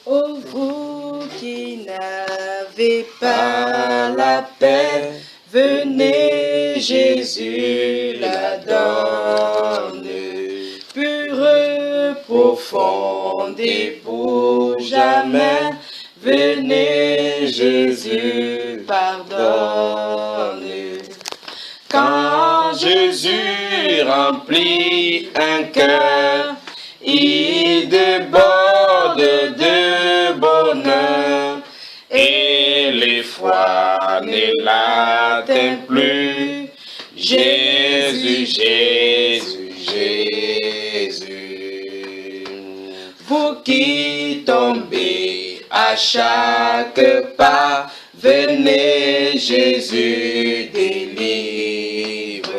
Ô vous qui n'avez pas la paix, venez, Jésus la donne. Pure, profonde et pour jamais, venez, Jésus pardonne. Quand Jésus remplit un cœur, il déborde de bonheur et l'effroi ne l'atteint plus. Jésus, Jésus, Jésus. Vous qui tombez à chaque pas, venez, Jésus délivre.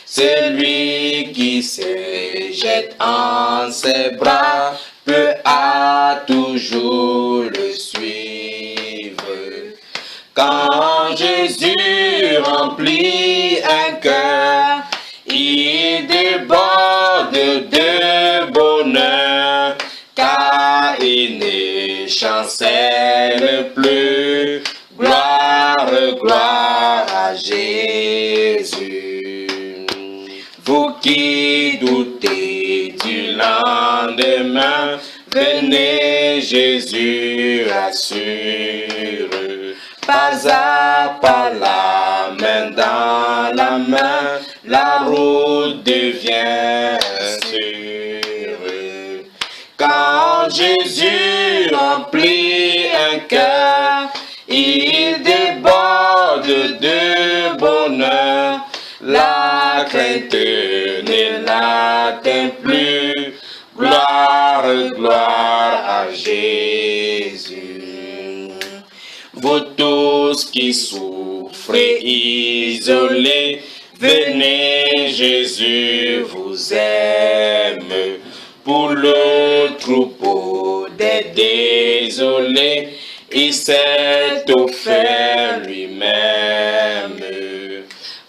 Celui qui se jette en ses bras peut à toujours le suivre. Quand Jésus remplit un cœur, il déborde de bonheur, car il ne chancelle plus. Gloire, gloire à Jésus. Vous qui doutez du lendemain, venez, Jésus rassure. Pas à pas, la main dans la main, la route devient sûre. Quand Jésus remplit un cœur, il déborde de bonheur. La crainte ne l'atteint plus. Gloire, gloire à Jésus. Vous tous qui souffrez isolés, venez, Jésus vous aime. Pour le troupeau des désolés, il s'est offert lui-même.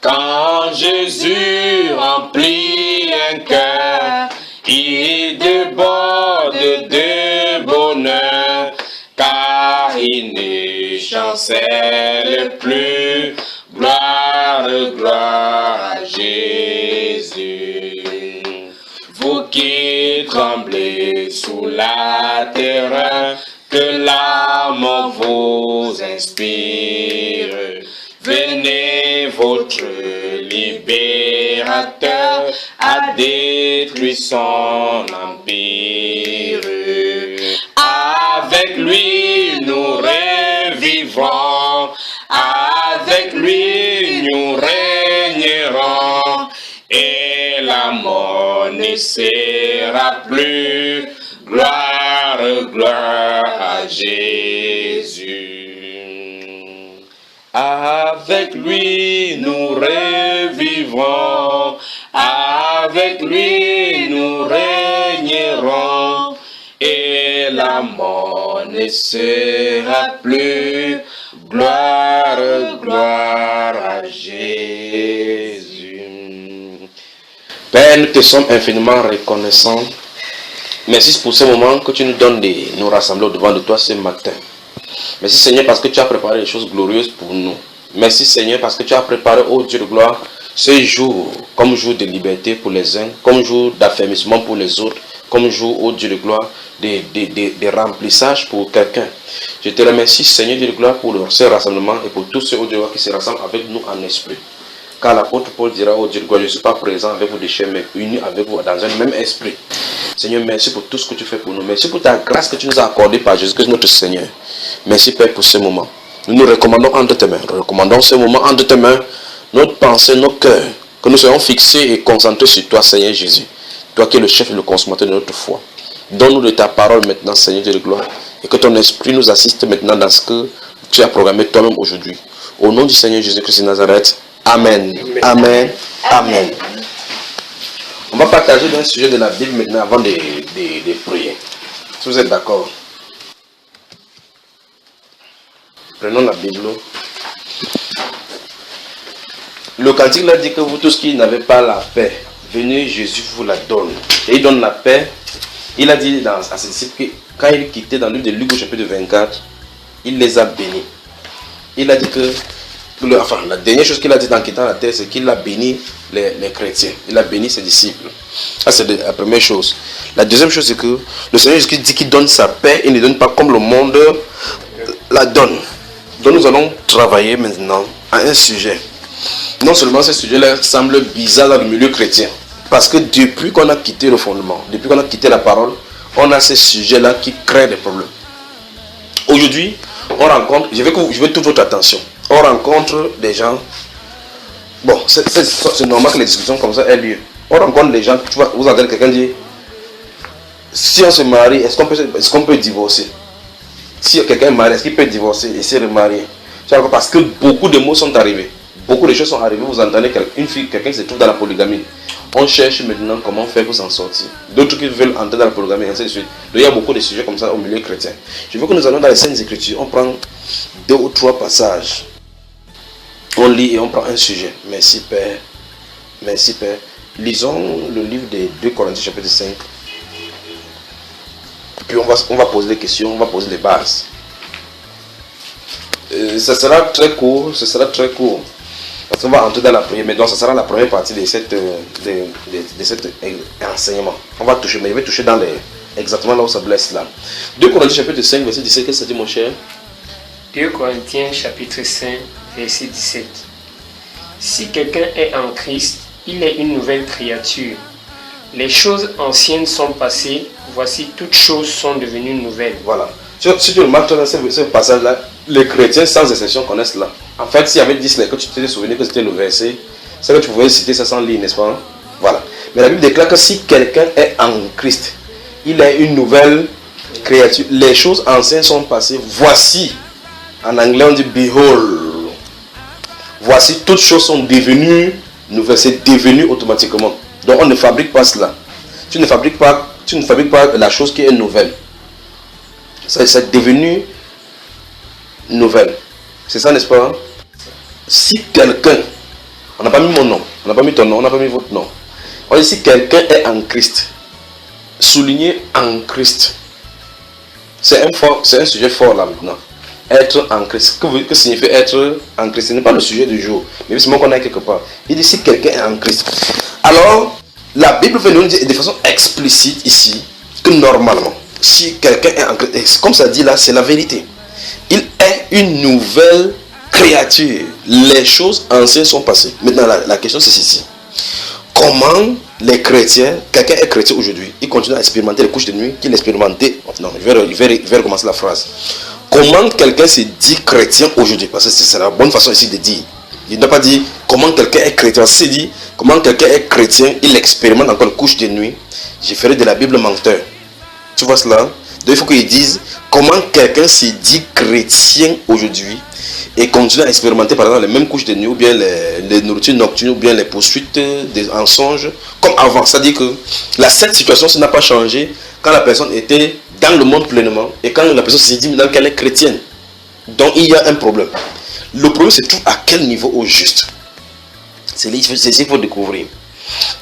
Quand Jésus remplit un cœur, il déborde de bonheur, car il ne chancelle plus. Gloire, gloire à Jésus. Vous qui tremblez sous la terreur, que la mort vous inspire. Venez, votre libérateur a détruit son empire. Avec lui nous revivrons, avec lui nous régnerons, et la mort ne sera plus. Gloire, gloire à Jésus. Avec lui nous revivrons, avec lui nous régnerons, et la mort ne sera plus. Gloire, gloire à Jésus. Père, nous te sommes infiniment reconnaissants. Merci pour ce moment que tu nous donnes de nous rassembler au-devant de toi ce matin. Merci Seigneur parce que tu as préparé des choses glorieuses pour nous. Merci Seigneur parce que tu as préparé, ô Dieu de gloire, ce jour comme jour de liberté pour les uns, comme jour d'affermissement pour les autres, comme jour, ô Dieu de gloire, de remplissage pour quelqu'un. Je te remercie Seigneur Dieu de gloire pour ce rassemblement et pour tous ceux, ô Dieu de gloire, qui se rassemblent avec nous en esprit. Car l'apôtre Paul dira, ô Dieu de gloire, je ne suis pas présent avec vous déchets, mais uni avec vous dans un même esprit. Seigneur, merci pour tout ce que tu fais pour nous. Merci pour ta grâce que tu nous as accordée par Jésus-Christ notre Seigneur. Merci Père pour ce moment. Nous nous recommandons entre tes mains. Nous recommandons ce moment entre tes mains. Notre pensée, nos cœurs. Que nous soyons fixés et concentrés sur toi, Seigneur Jésus. Toi qui es le chef et le consommateur de notre foi. Donne-nous de ta parole maintenant, Seigneur Dieu de gloire. Et que ton esprit nous assiste maintenant dans ce que tu as programmé toi-même aujourd'hui. Au nom du Seigneur Jésus-Christ de Nazareth. Amen. Amen. Amen. On va partager un sujet de la Bible maintenant avant de prier. Si vous êtes d'accord. Prenons la Bible. Le cantique là dit que vous tous qui n'avez pas la paix, venez, Jésus vous la donne. Et il donne la paix Il a dit à ses disciples que quand il quittait dans le livre de Luc au chapitre 24, il les a bénis. Il a dit que, la dernière chose qu'il a dit en quittant la terre, c'est qu'il a béni les chrétiens. Il a béni ses disciples. Ça, c'est la première chose. La deuxième chose, c'est que le Seigneur Jésus dit qu'il donne sa paix, il ne donne pas comme le monde la donne. Donc nous allons travailler maintenant à un sujet. Non seulement ce sujet-là semble bizarre dans le milieu chrétien, parce que depuis qu'on a quitté le fondement, depuis qu'on a quitté la parole, on a ce sujet-là qui crée des problèmes. Aujourd'hui, on rencontre, je veux toute votre attention, on rencontre des gens, bon, c'est normal que les discussions comme ça aient lieu. On rencontre des gens, vous entendez quelqu'un dire, si on se marie, est-ce qu'on peut divorcer? Si quelqu'un est marié, est-ce qu'il peut divorcer et se remarier? Parce que beaucoup de mots sont arrivés. Beaucoup de choses sont arrivées. Vous entendez quelqu'un qui se trouve dans la polygamie. On cherche maintenant comment faire pour s'en sortir. D'autres qui veulent entrer dans la polygamie, et ainsi de suite. Donc, il y a beaucoup de sujets comme ça au milieu chrétien. Je veux que nous allons dans les Saintes Écritures. On prend 2 ou 3 passages. On lit et on prend un sujet. Merci Père. Merci Père. Lisons le livre des 2 Corinthiens chapitre 5. Puis on va poser des questions, on va poser des bases. Ça sera très court, Parce qu'on va entrer dans la première, mais donc ça sera la première partie de cet enseignement. On va toucher, mais je vais toucher dans exactement là où ça blesse là. 2 Corinthiens chapitre 5, verset 17, qu'est-ce que ça dit mon cher? 2 Corinthiens chapitre 5, verset 17. Si quelqu'un est en Christ, il est une nouvelle créature. Les choses anciennes sont passées, voici toutes choses sont devenues nouvelles. Voilà. Si tu remarques dans ce passage-là, les chrétiens sans exception connaissent cela. En fait, s'il y avait 10 que tu t'es souvenu que c'était le verset, c'est que tu pouvais citer ça sans lire, n'est-ce pas? Voilà. Mais la Bible déclare que si quelqu'un est en Christ, il est une nouvelle créature. Les choses anciennes sont passées. Voici, en anglais on dit behold. Voici, toutes choses sont devenues nouvelles. C'est devenu automatiquement. Donc on ne fabrique pas cela. Tu ne fabriques pas la chose qui est nouvelle. C'est devenu nouvelle. C'est ça, n'est-ce pas? Si quelqu'un, on n'a pas mis mon nom, on n'a pas mis ton nom, on n'a pas mis votre nom. On dit si quelqu'un est en Christ, souligner en Christ. C'est un sujet fort là maintenant. Être en Christ. Que signifie être en Christ? Ce n'est pas le sujet du jour, mais c'est moi qu'on a quelque part. Il dit si quelqu'un est en Christ. Alors, la Bible veut nous dire de façon explicite ici que normalement, si quelqu'un est en Christ, comme ça dit là, c'est la vérité. Il est une nouvelle créature. Les choses anciennes sont passées. Maintenant, la question c'est ceci. Comment les chrétiens, quelqu'un est chrétien aujourd'hui, il continue à expérimenter les couches de nuit qu'il expérimentait. Non, je vais recommencer la phrase. Comment quelqu'un se dit chrétien aujourd'hui? Parce que c'est la bonne façon ici de dire. Il ne doit pas dire comment quelqu'un est chrétien. C'est dit comment quelqu'un est chrétien, il expérimente encore les couches de nuit. Je ferai de la Bible menteur. Tu vois cela? Donc il faut qu'ils disent comment quelqu'un se dit chrétien aujourd'hui et continue à expérimenter par exemple les mêmes couches de nuit ou bien les nourritures nocturnes ou bien les poursuites des mensonges comme avant. C'est-à-dire que cette situation n'a pas changé quand la personne était dans le monde pleinement et quand la personne se dit maintenant qu'elle est chrétienne. Donc il y a un problème. Le problème se trouve à quel niveau au juste? C'est ce qu'il faut découvrir.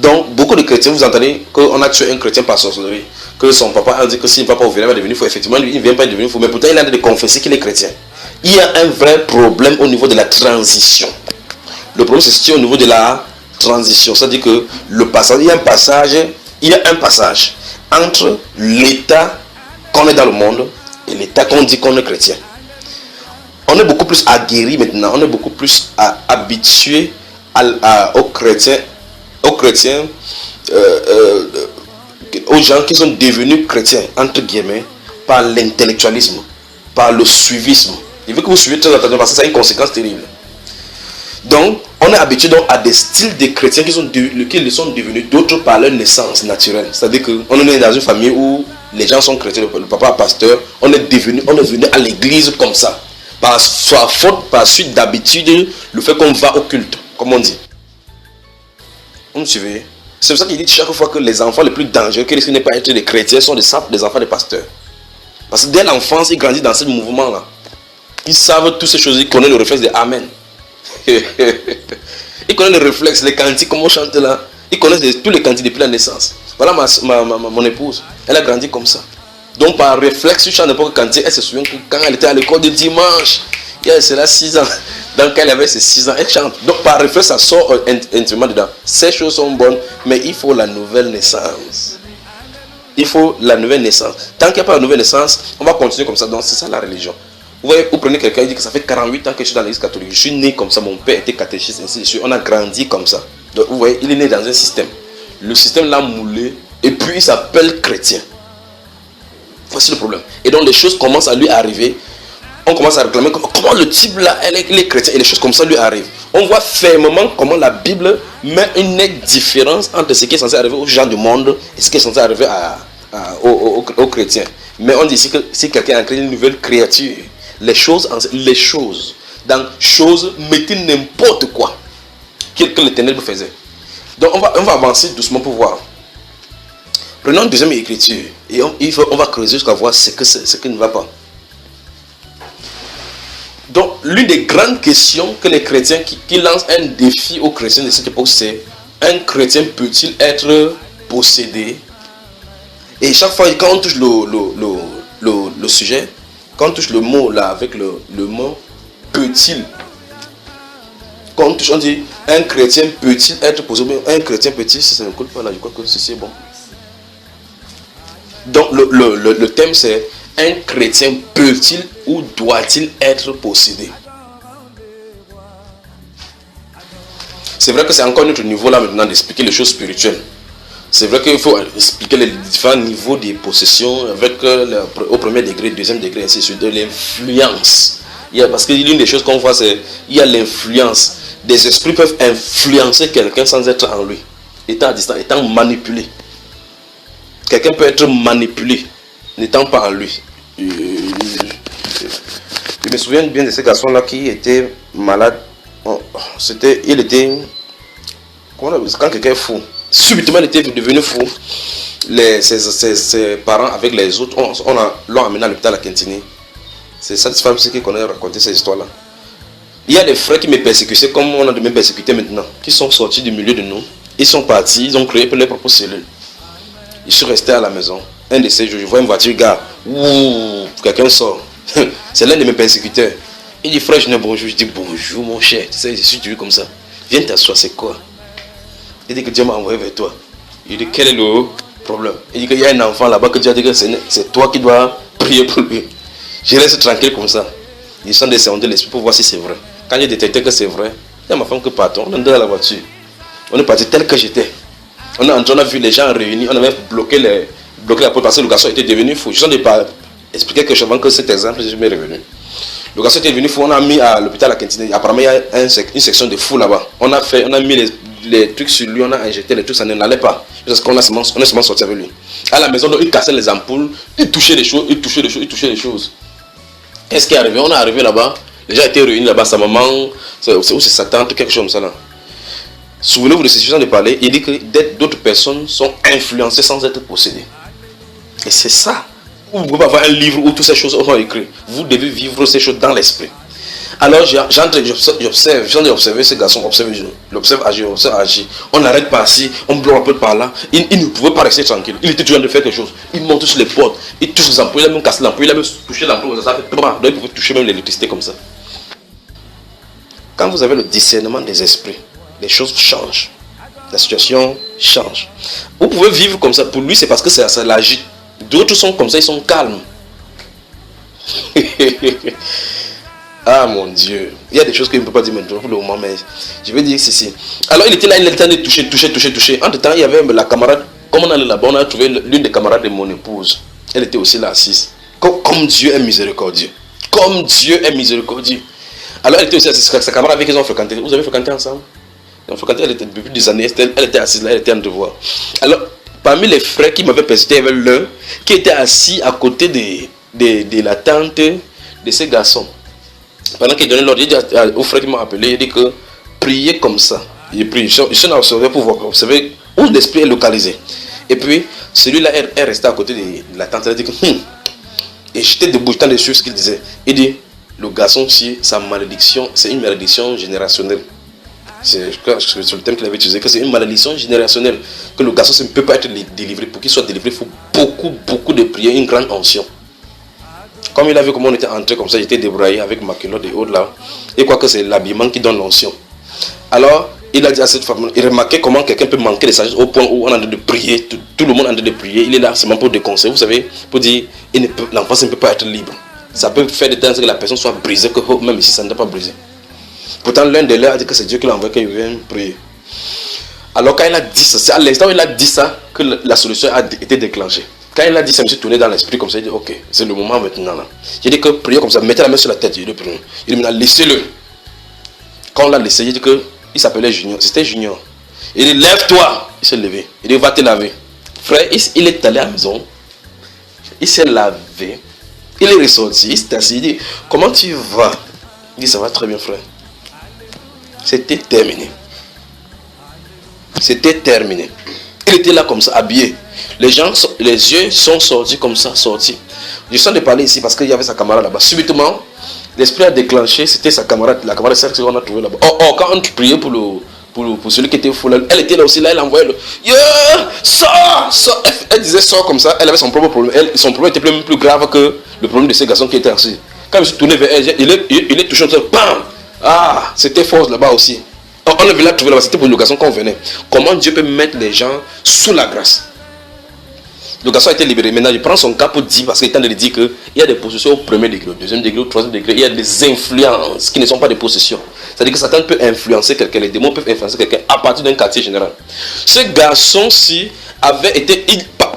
Donc beaucoup de chrétiens, vous entendez qu'on a tué un chrétien par sorcellerie, que son papa a dit que si le papa va devenir fou, effectivement lui il ne vient pas devenir fou, mais pourtant il a de confesser qu'il est chrétien. Il y a un vrai problème au niveau de la transition. Le problème se situe au niveau de la transition, c'est-à-dire que il y a un passage entre l'état qu'on est dans le monde et l'état qu'on dit qu'on est chrétien. On est beaucoup plus aguerri maintenant, on est beaucoup plus habitué aux chrétiens, aux gens qui sont devenus chrétiens, entre guillemets, par l'intellectualisme, par le suivisme. Il veut que vous suivez très attentivement parce que ça a une conséquence terrible. Donc, on est habitué donc à des styles de chrétiens qui le sont devenus d'autres par leur naissance naturelle. C'est-à-dire qu'on est dans une famille où les gens sont chrétiens, le papa est pasteur, on est venu à l'église comme ça. Par suite d'habitude, le fait qu'on va au culte, comme on dit. Vous me suivez? C'est pour ça qu'il dit chaque fois que les enfants les plus dangereux, qui risquent de ne pas être des chrétiens, sont des enfants de pasteurs. Parce que dès l'enfance, ils grandissent dans ce mouvement-là. Ils savent toutes ces choses, ils connaissent le réflexe de Amen. Ils connaissent le réflexe, les cantiques, comme on chante là. Ils connaissent tous les cantiques depuis la naissance. Voilà mon épouse. Elle a grandi comme ça. Donc par réflexe, sur n'importe quand elle se souvient que quand elle était à l'école de dimanche, c'est là 6 ans. Donc quand elle avait ses 6 ans, elle chante. Donc par réflexe, ça sort intimement dedans. Ces choses sont bonnes, mais il faut la nouvelle naissance. Il faut la nouvelle naissance. Tant qu'il n'y a pas la nouvelle naissance, on va continuer comme ça. Donc c'est ça la religion. Vous voyez, vous prenez quelqu'un, il dit que ça fait 48 ans que je suis dans l'église catholique. Je suis né comme ça, mon père était catéchiste, ainsi de suite. On a grandi comme ça. Donc vous voyez, il est né dans un système. Le système l'a moulé et puis il s'appelle chrétien. Voici le problème. Et donc les choses commencent à lui arriver. On commence à réclamer comment le type là, il est chrétien et les choses comme ça lui arrivent. On voit fermement comment la Bible met une nette différence entre ce qui est censé arriver aux gens du monde et ce qui est censé arriver aux chrétiens. Mais on dit ici que si quelqu'un a créé une nouvelle créature, les choses, dans choses, mettez n'importe quoi que les ténèbres faisaient. Donc on va avancer doucement pour voir. Prenons une deuxième écriture et on va creuser jusqu'à voir ce qui ne va pas. Donc l'une des grandes questions que les chrétiens qui lancent un défi aux chrétiens de cette époque, c'est: un chrétien peut-il être possédé? Et chaque fois quand on touche le sujet, quand on touche le mot là avec le mot peut-il, quand on touche, on dit un chrétien peut-il être possédé? Un chrétien peut-il, si ça ne coule pas là, je crois que ceci est bon. Donc le thème c'est: un chrétien peut-il ou doit-il être possédé? C'est vrai que c'est encore notre niveau là maintenant d'expliquer les choses spirituelles. C'est vrai qu'il faut expliquer les différents niveaux de possession avec au premier degré, deuxième degré, ainsi de suite, de l'influence. Parce que l'une des choses qu'on voit, c'est qu'il y a l'influence. Des esprits peuvent influencer quelqu'un sans être en lui, étant à distance, étant manipulé. Quelqu'un peut être manipulé, n'étant pas en lui. Je me souviens bien de ce garçon-là qui était malade. Il était... Quand quelqu'un est fou, subitement il était devenu fou. Ses parents avec les autres, l'ont amené à l'hôpital à Quintini. C'est cette femme qui connaît raconter ces histoires-là. Il y a des frères qui me persécutaient comme on a de me persécuter maintenant, qui sont sortis du milieu de nous. Ils sont partis, ils ont créé pour leurs propres cellules. Je suis resté à la maison. Un de ces jours, je vois une voiture, gars, quelqu'un sort. C'est l'un de mes persécuteurs. Il dit: frère, je dis bonjour. Je dis: bonjour mon cher. Tu sais, je suis tué comme ça. Viens t'asseoir, c'est quoi? Il dit que Dieu m'a envoyé vers toi. Il dit: quel est le problème? Il dit qu'il y a un enfant là-bas que Dieu a dit que c'est toi qui dois prier pour lui. Je reste tranquille comme ça. Ils sont descendus de l'esprit pour voir si c'est vrai. Quand j'ai détecté que c'est vrai, il y a ma femme qui partons. On est dans la voiture. On est parti tel que j'étais. On a vu les gens réunis. On avait bloqué la porte parce que le garçon était devenu fou. Je suis en train de expliquer quelque chose avant que cet exemple je m'est revenu. Le garçon était devenu fou. On a mis à l'hôpital à Quintini. Apparemment, il y a une section de fou là-bas. On a mis les trucs sur lui. On a injecté les trucs. Ça n'allait pas. Parce qu'on est seulement sorti avec lui. À la maison, donc, il cassait les ampoules. Il touchait les choses. Il touchait les choses. Qu'est-ce qui est arrivé? On est arrivé là-bas. Les gens étaient réunis là-bas. Sa maman, c'est sa tante, quelque chose comme ça là. Souvenez-vous de cette situation de parler. Il dit que d'autres personnes sont influencées sans être possédées. Et c'est ça. Vous pouvez avoir un livre où toutes ces choses sont écrites. Vous devez vivre ces choses dans l'esprit. Alors j'observe ce garçon, l'observe agir. On n'arrête pas ici, on bloque un peu par là. Il ne pouvait pas rester tranquille. Il était toujours en train de faire quelque chose. Il monte sur les portes, il touche les ampoules, il a même cassé l'ampoule, il a même touché l'ampoule. Ça fait donc il pouvait toucher même l'électricité comme ça. Quand vous avez le discernement des esprits, les choses changent. La situation change. Vous pouvez vivre comme ça. Pour lui, c'est parce que ça l'agite. D'autres sont comme ça, ils sont calmes. Ah mon Dieu. Il y a des choses qu'il ne peut pas dire maintenant pour le moment, mais je vais dire ceci. Alors il était là, il était en train de toucher. Entre temps, il y avait la camarade. Comme on allait là-bas, on a trouvé l'une des camarades de mon épouse. Elle était aussi là assise. Comme Dieu est miséricordieux. Comme Dieu est miséricordieux. Alors elle était aussi assise. Sa camarade avec qui ils ont fréquenté. Vous avez fréquenté ensemble? Ils ont fréquenté, elle était depuis des années. Elle était assise là, elle était en devoir. Alors, parmi les frères qui m'avaient persécuté, il y avait l'un qui était assis à côté de la tante de ces garçons. Pendant qu'il donnait l'ordre, il dit aux frères qui m'ont appelé, il dit que priez comme ça. Il prie. Je suis observé pour observer où l'esprit est localisé. Et puis, celui-là est resté à côté de la tante. Il a dit que et j'étais debout, j'étais dessus ce qu'il disait. Il dit: le garçon, sa malédiction, c'est une malédiction générationnelle. C'est le thème qu'il avait utilisé, que c'est une malédiction générationnelle, que le garçon ne peut pas être délivré. Pour qu'il soit délivré, il faut beaucoup de prières, une grande onction. Comme il a vu comment on était entré comme ça, j'étais débraillé avec ma culotte et autres là. Et quoi que c'est l'habillement qui donne l'onction. Alors, il a dit à cette femme, il remarquait comment quelqu'un peut manquer de sagesse au point où on est en train de prier, tout le monde est en train de prier. Il est là seulement pour déconseiller, vous savez, pour dire, l'enfant ne peut pas être libre. Ça peut faire de temps que la personne soit brisée, que même ici ça ne doit pas briser. Pourtant, l'un de leurs a dit que c'est Dieu qui l'a envoyé qu'il vienne prier. Alors, quand il a dit ça, c'est à l'instant où il a dit ça que la solution a été déclenchée. Quand il a dit ça, je me suis tourné dans l'esprit comme ça, il dit ok, c'est le moment maintenant là. J'ai dit que priez comme ça, mettez la main sur la tête, il dit maintenant laissez-le. Quand on l'a laissé, il dit que il s'appelait Junior, c'était Junior. Il dit lève-toi, il s'est levé, il dit va te laver. Frère, il est allé à la maison, il s'est lavé, il est ressorti, il s'est assis, il dit comment tu vas? Il dit ça va très bien frère. C'était terminé. C'était terminé. Il était là comme ça, habillé. Les yeux sont sortis comme ça, sortis. Je sens de parler ici parce qu'il y avait sa camarade là-bas. Subitement, l'esprit a déclenché, c'était sa camarade, la camarade celle qu'on a trouvée là-bas. Quand on priait pour celui qui était fou, elle était là aussi, là, elle envoyait le sors. Elle disait sors comme ça, elle avait son propre problème. Son problème était même plus grave que le problème de ces garçons qui étaient assis. Quand je me suis tourné vers elle, il est touché, bam! Ah, c'était fort là-bas aussi. On ne venait la trouver là-bas, c'était pour le garçon qu'on venait. Comment Dieu peut mettre les gens sous la grâce? Le garçon a été libéré. Maintenant, il prend son cas pour dire, parce qu'il est en train de dire qu'il y a des possessions au premier degré, au deuxième degré, au troisième degré. Il y a des influences qui ne sont pas des possessions. C'est-à-dire que Satan peut influencer quelqu'un, les démons peuvent influencer quelqu'un à partir d'un quartier général. Ce garçon-ci avait été,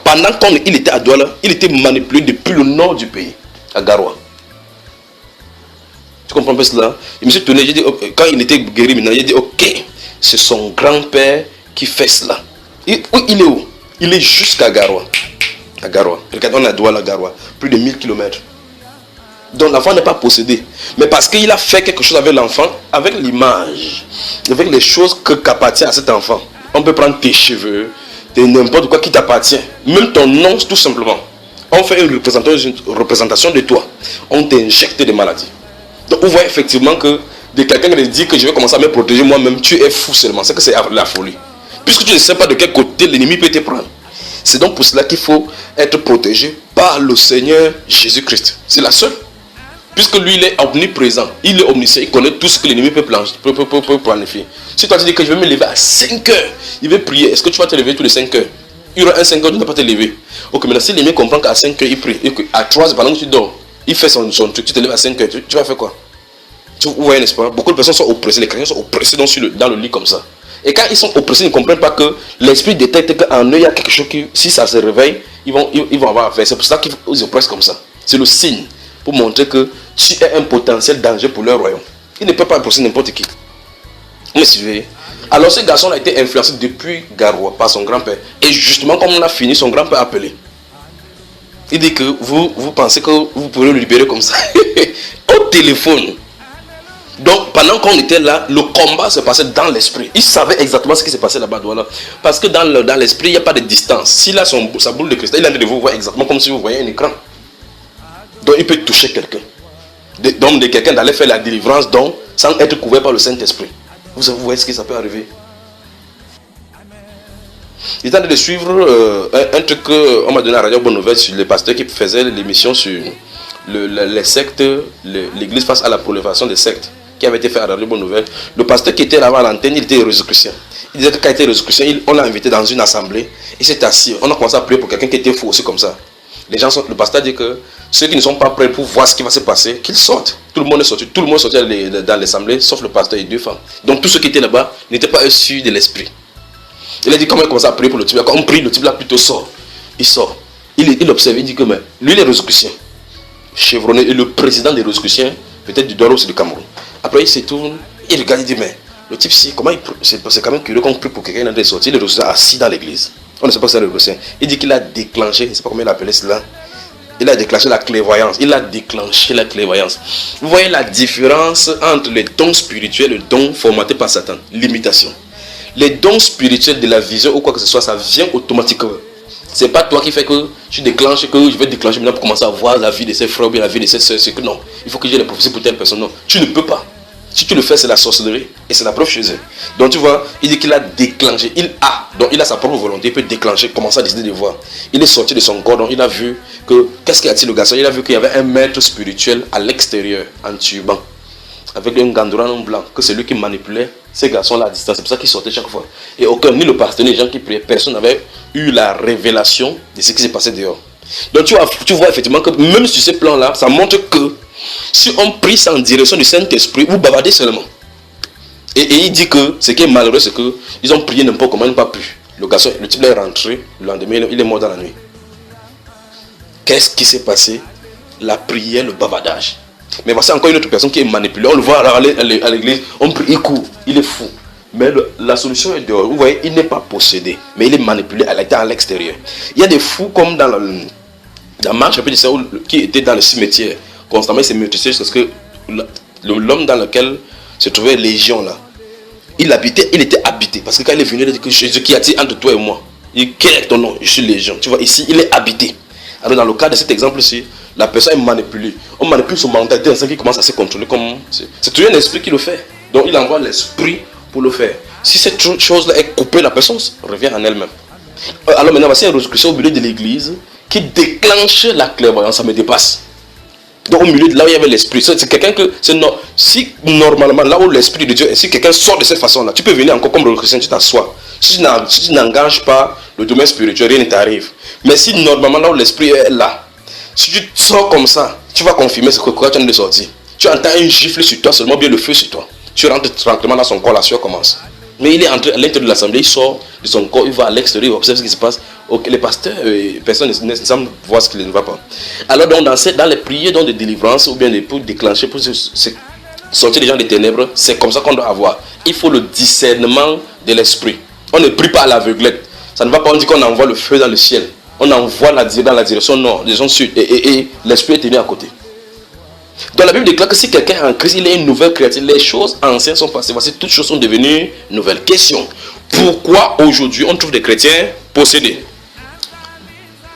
pendant qu'il était à Douala, il était manipulé depuis le nord du pays, à Garoua. Tu comprends un peu cela? Je me suis tourné, j'ai dit, quand il était guéri maintenant, j'ai dit, ok, c'est son grand-père qui fait cela. Il est où? Il est jusqu'à Garoua. À Garoua. Regarde, on a Douala à Garoua. Plus de 1000 km. Donc l'enfant n'est pas possédé. Mais parce qu'il a fait quelque chose avec l'enfant, avec l'image, avec les choses qui appartiennent à cet enfant. On peut prendre tes cheveux, n'importe quoi qui t'appartient. Même ton nom, tout simplement. On fait une représentation de toi. On t'injecte des maladies. Donc vous voyez effectivement que de quelqu'un qui dit que je vais commencer à me protéger moi-même, tu es fou seulement. C'est que c'est la folie. Puisque tu ne sais pas de quel côté l'ennemi peut te prendre. C'est donc pour cela qu'il faut être protégé par le Seigneur Jésus-Christ. C'est la seule. Puisque lui, il est omniprésent. Il est omniscient. Il connaît tout ce que l'ennemi peut planifier. Si toi tu dis que je vais me lever à 5 heures, il veut prier. Est-ce que tu vas te lever tous les 5 heures? Il y aura un 5 heures, tu ne vas pas te lever. Ok, maintenant si l'ennemi comprend qu'à 5 heures, il prie. Et qu'à 3 heures, pendant que tu dors, il fait son truc, tu te lèves à 5 heures, tu vas faire quoi? Vous voyez, n'est-ce pas? Beaucoup de personnes sont oppressées, les chrétiens sont oppressés dans le lit comme ça. Et quand ils sont oppressés, ils ne comprennent pas que l'esprit détecte qu'en eux, il y a quelque chose qui, si ça se réveille, ils vont avoir affaire. C'est pour ça qu'ils oppressent comme ça. C'est le signe pour montrer que tu es un potentiel danger pour leur royaume. Ils ne peuvent pas oppresser n'importe qui. Vous me suivez? Alors ce garçon a été influencé depuis Garoua par son grand-père. Et justement, comme on a fini, son grand-père a appelé. Il dit que vous pensez que vous pouvez le libérer comme ça. Au téléphone. Donc pendant qu'on était là, le combat se passait dans l'esprit. Il savait exactement ce qui s'est passé là-bas. Voilà. Parce que dans l'esprit, il n'y a pas de distance. S'il a sa boule de cristal, il est en train de vous voir exactement comme si vous voyez un écran. Donc il peut toucher quelqu'un. Donc de quelqu'un d'aller faire la délivrance donc, sans être couvert par le Saint-Esprit. Vous voyez ce que ça peut arriver. Il est en train de suivre un truc qu'on m'a donné à la radio Bonne Nouvelle sur les pasteurs qui faisaient l'émission sur les sectes, l'église face à la prolifération des sectes, qui avait été fait à la radio Bonne Nouvelle. Le pasteur qui était là-bas à l'antenne, il était Jésus-Christien. Il disait que quand il était Jésus-Christien, on l'a invité dans une assemblée, il s'est assis, on a commencé à prier pour quelqu'un qui était fou aussi comme ça. Le pasteur dit que ceux qui ne sont pas prêts pour voir ce qui va se passer, qu'ils sortent. Tout le monde est sorti, dans l'assemblée, sauf le pasteur et 2 femmes. Donc tous ceux qui étaient là-bas n'étaient pas issus de l'esprit. Il a dit comment il commence à prier pour le type. Quand on prie, le type là plutôt sort. Il sort. Il observe, il dit que mais, lui il est Rosicrucien. Chevronné, et le président des Rosicruciens, peut-être du Douala ou du Cameroun. Après il se tourne, il regarde, il dit mais le type si, comment il prie? C'est quand même curieux qu'on prie pour quelqu'un qui est sorti, il est assis dans l'église. On ne sait pas que c'est le Rosicrucien. Il dit qu'il a déclenché, je ne sais pas comment il a appelé cela. Il a déclenché la clairvoyance. Il a déclenché la clairvoyance. Vous voyez la différence entre les dons spirituels et les dons formatés par Satan. L'imitation. Les dons spirituels de la vision ou quoi que ce soit, ça vient automatiquement. C'est pas toi qui fais que tu déclenches, que je vais déclencher maintenant pour commencer à voir la vie de ses frères ou bien la vie de ses soeurs. C'est que non, il faut que j'ai les prophéties pour telle personne. Non, tu ne peux pas. Si tu le fais, c'est la sorcellerie. Et c'est la preuve chez eux. Donc tu vois, il dit qu'il a déclenché. Donc il a sa propre volonté. Il peut déclencher, commencer à décider de voir. Il est sorti de son corps. Donc il a vu que... Qu'est-ce qu'il a dit le garçon? Il a vu qu'il y avait un maître spirituel à l'extérieur, en turban. Avec un gandoran blanc. Que c'est lui qui manipulait ces garçons-là à distance. C'est pour ça qu'ils sortaient chaque fois. Et aucun, ni le pasteur, ni les gens qui priaient, personne n'avait eu la révélation de ce qui s'est passé dehors. Donc tu vois effectivement que même sur ces plans-là, ça montre que si on prie en direction du Saint-Esprit, vous bavardez seulement. Et il dit que ce qui est malheureux, c'est qu'ils ont prié n'importe comment, ils n'ont pas pu. Le type est rentré, le lendemain, il est mort dans la nuit. Qu'est-ce qui s'est passé? La prière, le bavardage. Mais voici encore une autre personne qui est manipulée. On le voit à l'église, on prie, il court, il est fou. Mais la solution est dehors. Vous voyez, il n'est pas possédé, mais il est manipulé à l'extérieur. Il y a des fous comme dans la marche qui était dans le cimetière. Constamment, il s'est métissé parce que l'homme dans lequel se trouvait Légion là, il était habité. Parce que quand il est venu, il a dit que Jésus qui a-t-il entre toi et moi? Il dit, quel est ton nom? Je suis Légion. Tu vois, ici, il est habité. Alors, dans le cas de cet exemple-ci, la personne est manipulée. On manipule son mentalité, c'est qui commence à se contrôler comme. C'est toujours un esprit qui le fait. Donc, il envoie l'esprit pour le faire. Si cette chose-là est coupée, la personne revient en elle-même. Alors, maintenant, voici un Rosicrucian au milieu de l'église qui déclenche la clairvoyance, ça me dépasse. Donc au milieu de là où il y avait l'esprit, c'est quelqu'un que, si normalement là où l'esprit de Dieu, si quelqu'un sort de cette façon là, tu peux venir encore comme le chrétien, tu t'assois. Si tu n'engages pas le domaine spirituel, rien ne t'arrive. Mais si normalement là où l'esprit est là, si tu sors comme ça, tu vas confirmer ce que tu viens de sortir. Tu entends un gifle sur toi, seulement bien le feu sur toi. Tu rentres tranquillement dans son corps, la sueur commence. Mais il est entré à l'intérieur de l'assemblée, il sort de son corps, il va à l'extérieur, il observe ce qui se passe. Okay, les pasteurs, personne ne semble voir ce qui ne va pas. Alors donc dans les prières de délivrance, ou bien pour déclencher, pour sortir les gens des ténèbres, c'est comme ça qu'on doit avoir. Il faut le discernement de l'esprit. On ne prie pas à l'aveuglette. Ça ne va pas, on dit qu'on envoie le feu dans le ciel. On envoie dans la direction nord, la direction sud, et l'esprit est tenu à côté. Donc la Bible déclare que si quelqu'un est en Christ, il est une nouvelle créature. Les choses anciennes sont passées. Voici, toutes choses sont devenues nouvelles. Question: pourquoi aujourd'hui on trouve des chrétiens possédés?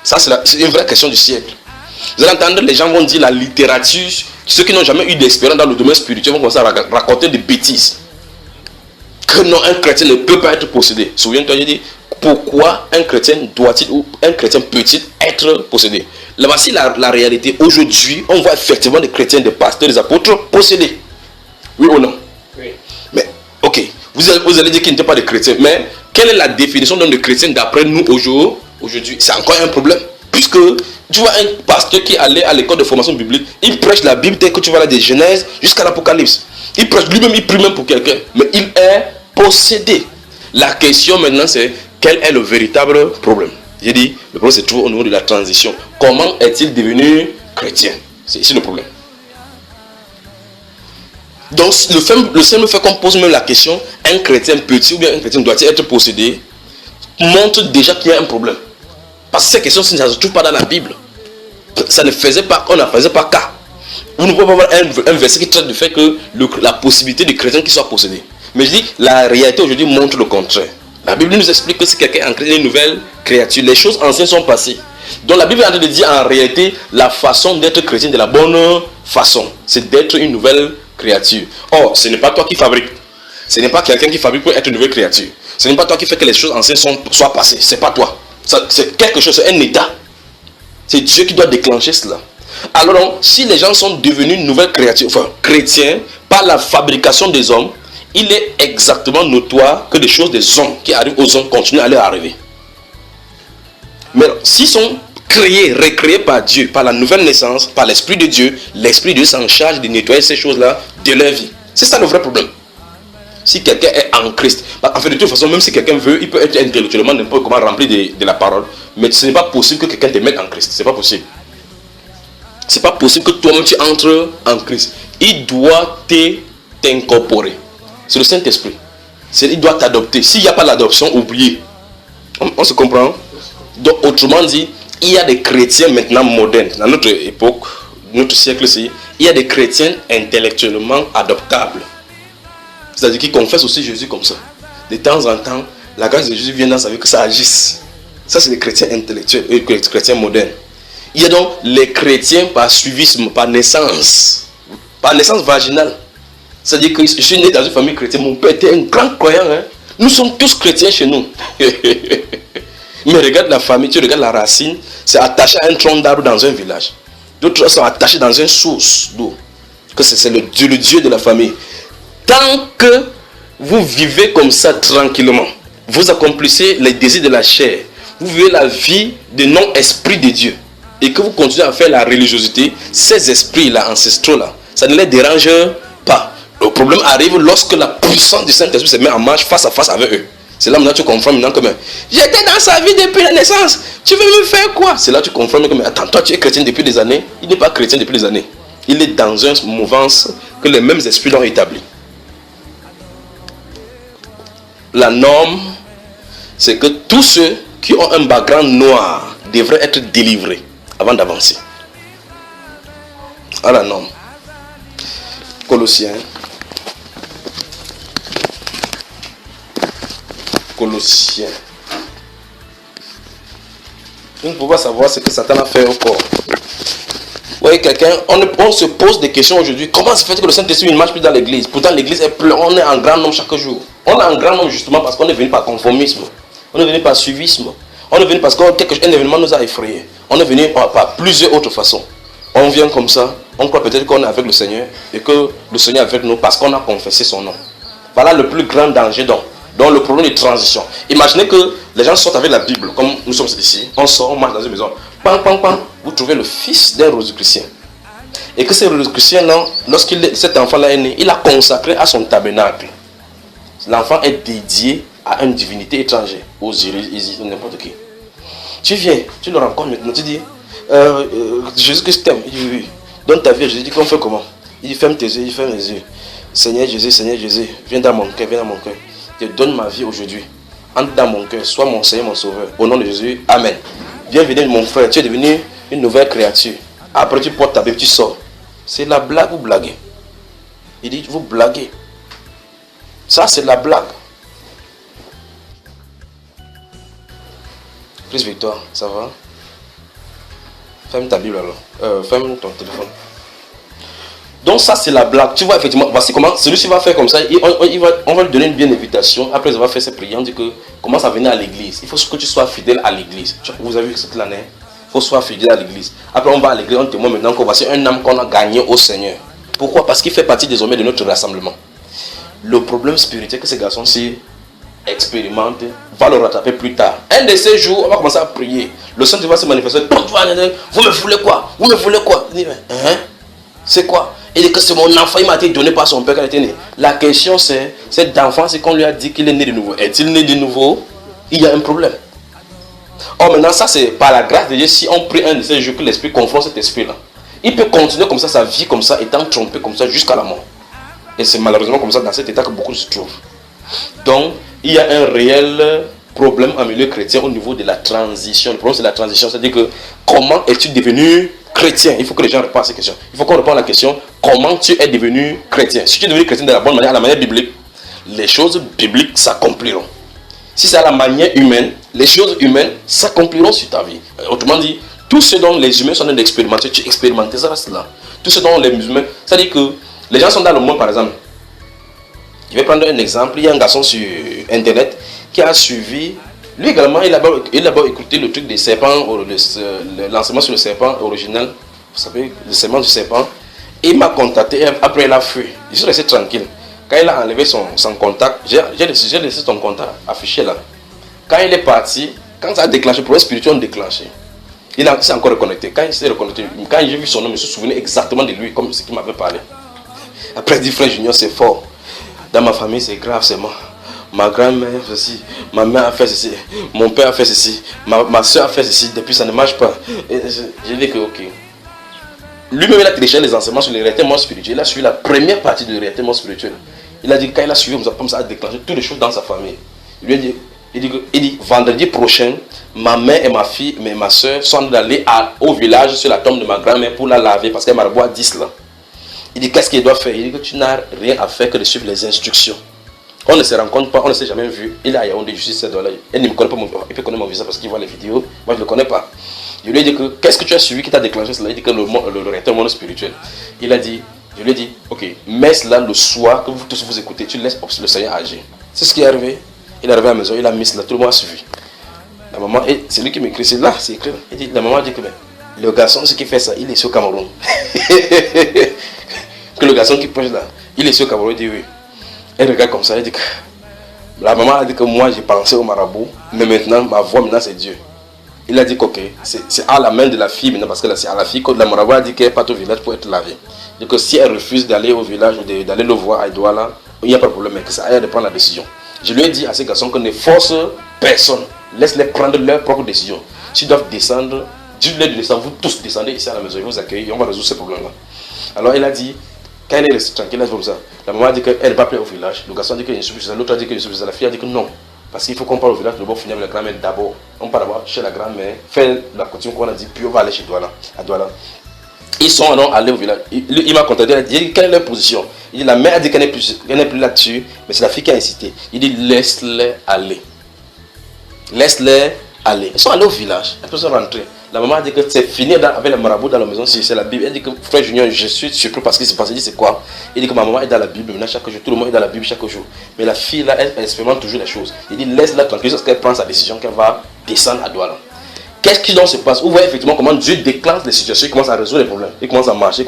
Ça, c'est une vraie question du siècle. Vous allez entendre, les gens vont dire la littérature. Ceux qui n'ont jamais eu d'expérience dans le domaine spirituel vont commencer à raconter des bêtises. Que non, un chrétien ne peut pas être possédé. Souviens-toi, j'ai dit, pourquoi un chrétien doit-il ou un chrétien peut-il être possédé? Là, voici la réalité. Aujourd'hui, on voit effectivement des chrétiens, des pasteurs, des apôtres possédés. Oui ou non? Oui. Mais, ok, vous allez dire qu'ils n'étaient pas des chrétiens. Mais, quelle est la définition d'un chrétien d'après nous aujourd'hui? C'est encore un problème. Puisque, tu vois un pasteur qui allait à l'école de formation biblique, il prêche la Bible tel que tu vois là, des Genèse jusqu'à l'Apocalypse. Il prêche lui-même, il prie même pour quelqu'un. Mais il est possédé. La question maintenant, c'est quel est le véritable problème? J'ai dit, le problème se trouve au niveau de la transition. Comment est-il devenu chrétien? C'est ici le problème. Donc, le simple fait qu'on pose même la question, un chrétien petit ou bien un chrétien doit-il être possédé, montre déjà qu'il y a un problème. Parce que ces questions, ça ne se trouve pas dans la Bible. On ne faisait pas cas. Vous ne pouvez pas avoir un verset qui traite du fait que la possibilité de chrétiens qui soit possédé. Mais je dis, la réalité aujourd'hui montre le contraire. La Bible nous explique que si quelqu'un est en chrétien, une nouvelle créature, les choses anciennes sont passées. Donc la Bible est en train de dire en réalité, la façon d'être chrétien de la bonne façon, c'est d'être une nouvelle créature. Or, ce n'est pas toi qui fabriques. Ce n'est pas quelqu'un qui fabrique pour être une nouvelle créature. Ce n'est pas toi qui fait que les choses anciennes soient passées. Ce n'est pas toi. C'est quelque chose, c'est un état. C'est Dieu qui doit déclencher cela. Alors donc, si les gens sont devenus une nouvelle créature, enfin chrétiens, par la fabrication des hommes, il est exactement notoire que les choses des hommes qui arrivent aux hommes continuent à leur arriver. Mais s'ils sont créés, recréés par Dieu, par la nouvelle naissance, par l'Esprit de Dieu, l'Esprit de Dieu s'en charge de nettoyer ces choses-là de leur vie. C'est ça le vrai problème. Si quelqu'un est en Christ, en fait de toute façon, même si quelqu'un veut, il peut être intellectuellement n'importe comment rempli de la parole, mais ce n'est pas possible que quelqu'un te mette en Christ. C'est pas possible. C'est pas possible que toi-même tu entres en Christ. Il doit t'incorporer. C'est le Saint-Esprit. Il doit t'adopter. S'il n'y a pas l'adoption, oubliez. On se comprend? Donc, autrement dit, il y a des chrétiens maintenant modernes. Dans notre époque, notre siècle-ci, il y a des chrétiens intellectuellement adoptables. C'est-à-dire qui confessent aussi Jésus comme ça. De temps en temps, la grâce de Jésus vient dans sa vie que ça agisse. Ça, c'est les chrétiens intellectuels, les chrétiens modernes. Il y a donc les chrétiens par suivisme, par naissance vaginale. C'est-à-dire que je suis né dans une famille chrétienne. Mon père était un grand croyant. Hein. Nous sommes tous chrétiens chez nous. Mais regarde la famille, tu regardes la racine, c'est attaché à un tronc d'arbre dans un village. D'autres sont attachés dans une source d'eau. Que c'est le Dieu de la famille. Tant que vous vivez comme ça tranquillement, vous accomplissez les désirs de la chair, vous vivez la vie de non-esprit de Dieu, et que vous continuez à faire la religiosité, ces esprits-là, ancestraux-là, ça ne les dérange pas. Le problème arrive lorsque la puissance du Saint-Esprit se met en marche face à face avec eux. C'est là maintenant que tu confirmes maintenant que j'étais dans sa vie depuis la naissance. Tu veux me faire quoi? C'est là que tu confirmes que attends, toi tu es chrétien depuis des années. Il n'est pas chrétien depuis des années. Il est dans une mouvance que les mêmes esprits l'ont établi. La norme, c'est que tous ceux qui ont un background noir devraient être délivrés avant d'avancer. À la norme. Colossiens. Colossiens. Nous ne pouvons pas savoir ce que Satan a fait au corps. Vous voyez quelqu'un, on se pose des questions aujourd'hui. Comment se fait que le Saint-Esprit ne marche plus dans l'église? Pourtant l'église est pleine, on est en grand nombre chaque jour. On est en grand nombre justement parce qu'on est venu par conformisme. On est venu par suivisme. On est venu parce qu'un événement nous a effrayés. On est venu par plusieurs autres façons. On vient comme ça, on croit peut-être qu'on est avec le Seigneur et que le Seigneur est avec nous parce qu'on a confessé son nom. Voilà le plus grand danger dans le problème de transition. Imaginez que les gens sortent avec la Bible, comme nous sommes ici. On sort, on marche dans une maison. Pam, pam, pam, vous trouvez le fils d'un rosicrucien. Et que ce rosicrucien-là, cet enfant-là est né, il a consacré à son tabernacle. L'enfant est dédié à une divinité étrangère, aux Osiris, n'importe qui. Tu viens, tu le rencontres maintenant, tu dis, Jésus-Christ t'aime. Il dit oui. Donne ta vie à Jésus. Il dit qu'on fait comment? Il dit ferme tes yeux, il ferme les yeux. Seigneur Jésus, viens dans mon cœur, viens dans mon cœur. Je te donne ma vie aujourd'hui. Entre dans mon cœur, sois mon Seigneur, mon Sauveur. Au nom de Jésus, Amen. Bienvenue mon frère, tu es devenu une nouvelle créature. Après tu portes ta Bible, tu sors. C'est la blague, vous blaguez. Il dit, vous blaguez. Ça c'est la blague. Christ Victoire, ça va? Ferme ta Bible alors. Ferme ton téléphone. Donc ça c'est la blague. Tu vois effectivement, voici comment celui-ci va faire comme ça. On va lui donner une bien invitation. Après il va faire ses prières. On dit que commence à venir à l'église. Il faut que tu sois fidèle à l'église. Vous avez vu cette année? Il faut sois fidèle à l'église. Après on va à l'église, on témoigne maintenant que voici un âme qu'on a gagné au Seigneur. Pourquoi? Parce qu'il fait partie désormais de notre rassemblement. Le problème spirituel que ces garçons-ci expérimentent va le rattraper plus tard. Un de ces jours, on va commencer à prier. Le Saint va se manifester. Vous me voulez quoi? Vous me voulez quoi? Il dit, c'est quoi? Il dit que c'est mon enfant, il m'a été donné par son père quand il était né. La question c'est, cet enfant, c'est qu'on lui a dit qu'il est né de nouveau. Est-il né de nouveau? Il y a un problème. Or maintenant, ça c'est par la grâce de Dieu, si on prie un de ces jours que l'esprit confronte cet esprit-là. Il peut continuer comme ça, sa vie comme ça, étant trompé comme ça jusqu'à la mort. Et c'est malheureusement comme ça dans cet état que beaucoup se trouvent. Donc, il y a un réel problème en milieu chrétien au niveau de la transition. Le problème c'est la transition, c'est-à-dire que comment es-tu devenu chrétien? Il faut que les gens répondent à ces questions. Il faut qu'on réponde à la question, comment tu es devenu chrétien? Si tu es devenu chrétien de la bonne manière, à la manière biblique, les choses bibliques s'accompliront. Si c'est à la manière humaine, les choses humaines s'accompliront sur ta vie. Autrement dit, tout ce dont les humains sont en train d'expérimenter, tu expérimentes ça reste là. Tout ce dont les musulmans, c'est-à-dire que les gens sont dans le monde par exemple. Je vais prendre un exemple, il y a un garçon sur internet qui a suivi, lui également il a d'abord écouté le truc des serpents, l'enseignement sur le serpent original, vous savez, le serment du serpent, et il m'a contacté, et après il a fui, je suis resté tranquille. Quand il a enlevé son contact, j'ai laissé son contact affiché là. Quand il est parti, quand ça a déclenché, le problème spirituel a déclenché. Il s'est encore reconnecté. Quand il s'est reconnecté, quand j'ai vu son nom, je me suis souvenu exactement de lui, comme ce qu'il m'avait parlé. Après il dit, frère Junior, c'est fort. Dans ma famille, c'est grave, c'est moi. Ma grand-mère a fait ceci, ma mère a fait ceci, mon père a fait ceci, ma soeur a fait ceci, depuis ça ne marche pas. J'ai dit que ok. Lui-même, il a téléchargé les enseignements sur le réellement spirituel. Il a suivi la première partie du réellement spirituel. Il a dit quand il a suivi comme ça a déclenché toutes les choses dans sa famille. Il lui a dit, il dit vendredi prochain, ma mère et ma fille, mais ma soeur sont allées au village sur la tombe de ma grand-mère pour la laver parce qu'elle m'a reboit 10 là. Il dit qu'est-ce qu'il doit faire? Il dit que tu n'as rien à faire que de suivre les instructions. On ne se rencontre pas, on ne s'est jamais vu. Il est à Yaoundé, je suis cette là. Il ne me connaît pas, il peut connaître mon visage parce qu'il voit les vidéos. Moi je ne le connais pas. Je lui ai dit que qu'est-ce que tu as suivi qui t'a déclenché cela? Il dit que le monde spirituel. Il a dit, Je lui ai dit, ok, mets cela le soir que vous tous vous écoutez, tu laisses le Seigneur agir. C'est ce qui est arrivé. Il est arrivé à la maison, il a mis cela, tout le monde a suivi. La maman, c'est lui qui m'écrit, c'est là, c'est écrit. La maman a dit que le garçon, ce qui fait ça, il est sur Cameroun. Que le garçon qui prêche là, il est sur Cameroun, il dit oui. Elle regarde comme ça, elle dit que la maman a dit que moi j'ai pensé au marabout, mais maintenant ma voix maintenant c'est Dieu. Il a dit que ok, c'est à la main de la fille maintenant, parce que c'est à la fille que la marabout a dit qu'elle part au village pour être lavée. Donc que si elle refuse d'aller au village ou d'aller le voir à Douala, il n'y a pas de problème, mais que c'est à elle de prendre la décision. Je lui ai dit à ces garçons qu'on ne force personne, laisse-les prendre leur propre décision. S'ils doivent descendre, dis-leur de descendre, vous tous descendez ici à la maison, ils vous accueillent et on va résoudre ces problèmes-là. Alors il a dit, quand elle est restée tranquille, comme ça, la maman a dit qu'elle va plaire au village, le garçon a dit qu'il y a une surprise, l'autre a dit qu'il y a une surprise, la fille a dit que non. Parce qu'il faut qu'on parle au village, d'abord finir avec la grand-mère d'abord. On part d'abord chez la grand-mère, faire la coutume qu'on a dit, puis on va aller chez Douala, à Douala. Ils sont alors allés au village. Il m'a contacté, il a dit quelle est leur position. Il dit la mère a dit qu'elle n'est plus là-dessus, mais c'est la fille qui a incité. Il dit laisse-les aller. Laisse-les aller. Ils sont allés au village, elles peuvent rentrer. La maman a dit que c'est fini avec le marabout dans la maison, c'est la Bible. Elle dit que frère Junior, je suis surpris parce qu'il s'est passé. Il dit c'est quoi? Il dit que ma maman est dans la Bible maintenant chaque jour, tout le monde est dans la Bible chaque jour. Mais la fille là, elle expérimente toujours les choses. Il dit laisse-la tranquille jusqu'à ce qu'elle prenne sa décision, qu'elle va descendre à Douala. Qu'est-ce qui donc se passe? Vous voyez effectivement comment Dieu déclenche les situations, il commence à résoudre les problèmes, il commence à marcher,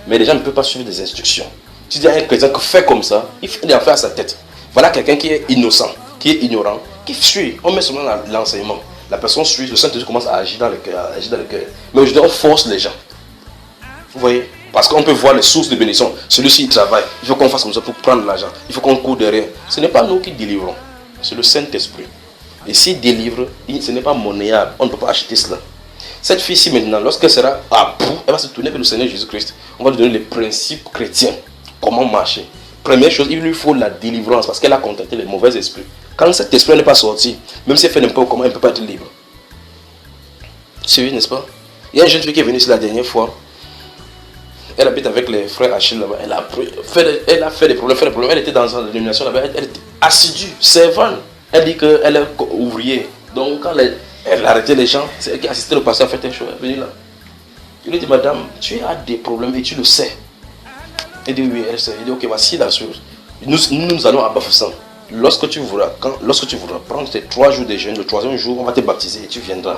mais les gens ne peuvent pas suivre des instructions. Tu dis à un chrétien que fait comme ça, il fait des affaires à sa tête. Voilà quelqu'un qui est innocent, qui est ignorant, qui suit. On met seulement l'enseignement. La personne suit, le Saint-Esprit commence à agir dans le cœur, Mais aujourd'hui, on force les gens. Vous voyez? Parce qu'on peut voir les sources de bénédiction. Celui-ci, il travaille. Il faut qu'on fasse comme ça pour prendre l'argent. Il faut qu'on court derrière. Ce n'est pas nous qui délivrons. C'est le Saint-Esprit. Et s'il délivre, ce n'est pas monnayable. On ne peut pas acheter cela. Cette fille-ci, maintenant, lorsqu'elle sera à bout, elle va se tourner vers le Seigneur Jésus-Christ. On va lui donner les principes chrétiens. Comment marcher. Première chose, il lui faut la délivrance parce qu'elle a contacté les mauvais esprits. Quand cet esprit n'est pas sorti, même si elle fait n'importe comment, elle ne peut pas être libre. C'est vrai, n'est-ce pas? Il y a une jeune fille qui est venue ici la dernière fois. Elle habite avec les frères Achille là-bas. Elle a fait des problèmes, Elle était dans une dénomination là-bas. Elle était assidue, servante. Elle dit qu'elle est ouvrière. Donc quand elle arrêtait les gens, c'est elle qui assistait le pasteur à faire des choses. Elle est venue là. Il lui dit, madame, tu as des problèmes et tu le sais. Elle dit, oui, elle sait. Il dit, ok, voici la chose. Nous allons à Bafoussam. Lorsque tu voudras prendre tes 3 jours de jeûne, le 3e jour, on va te baptiser et tu viendras.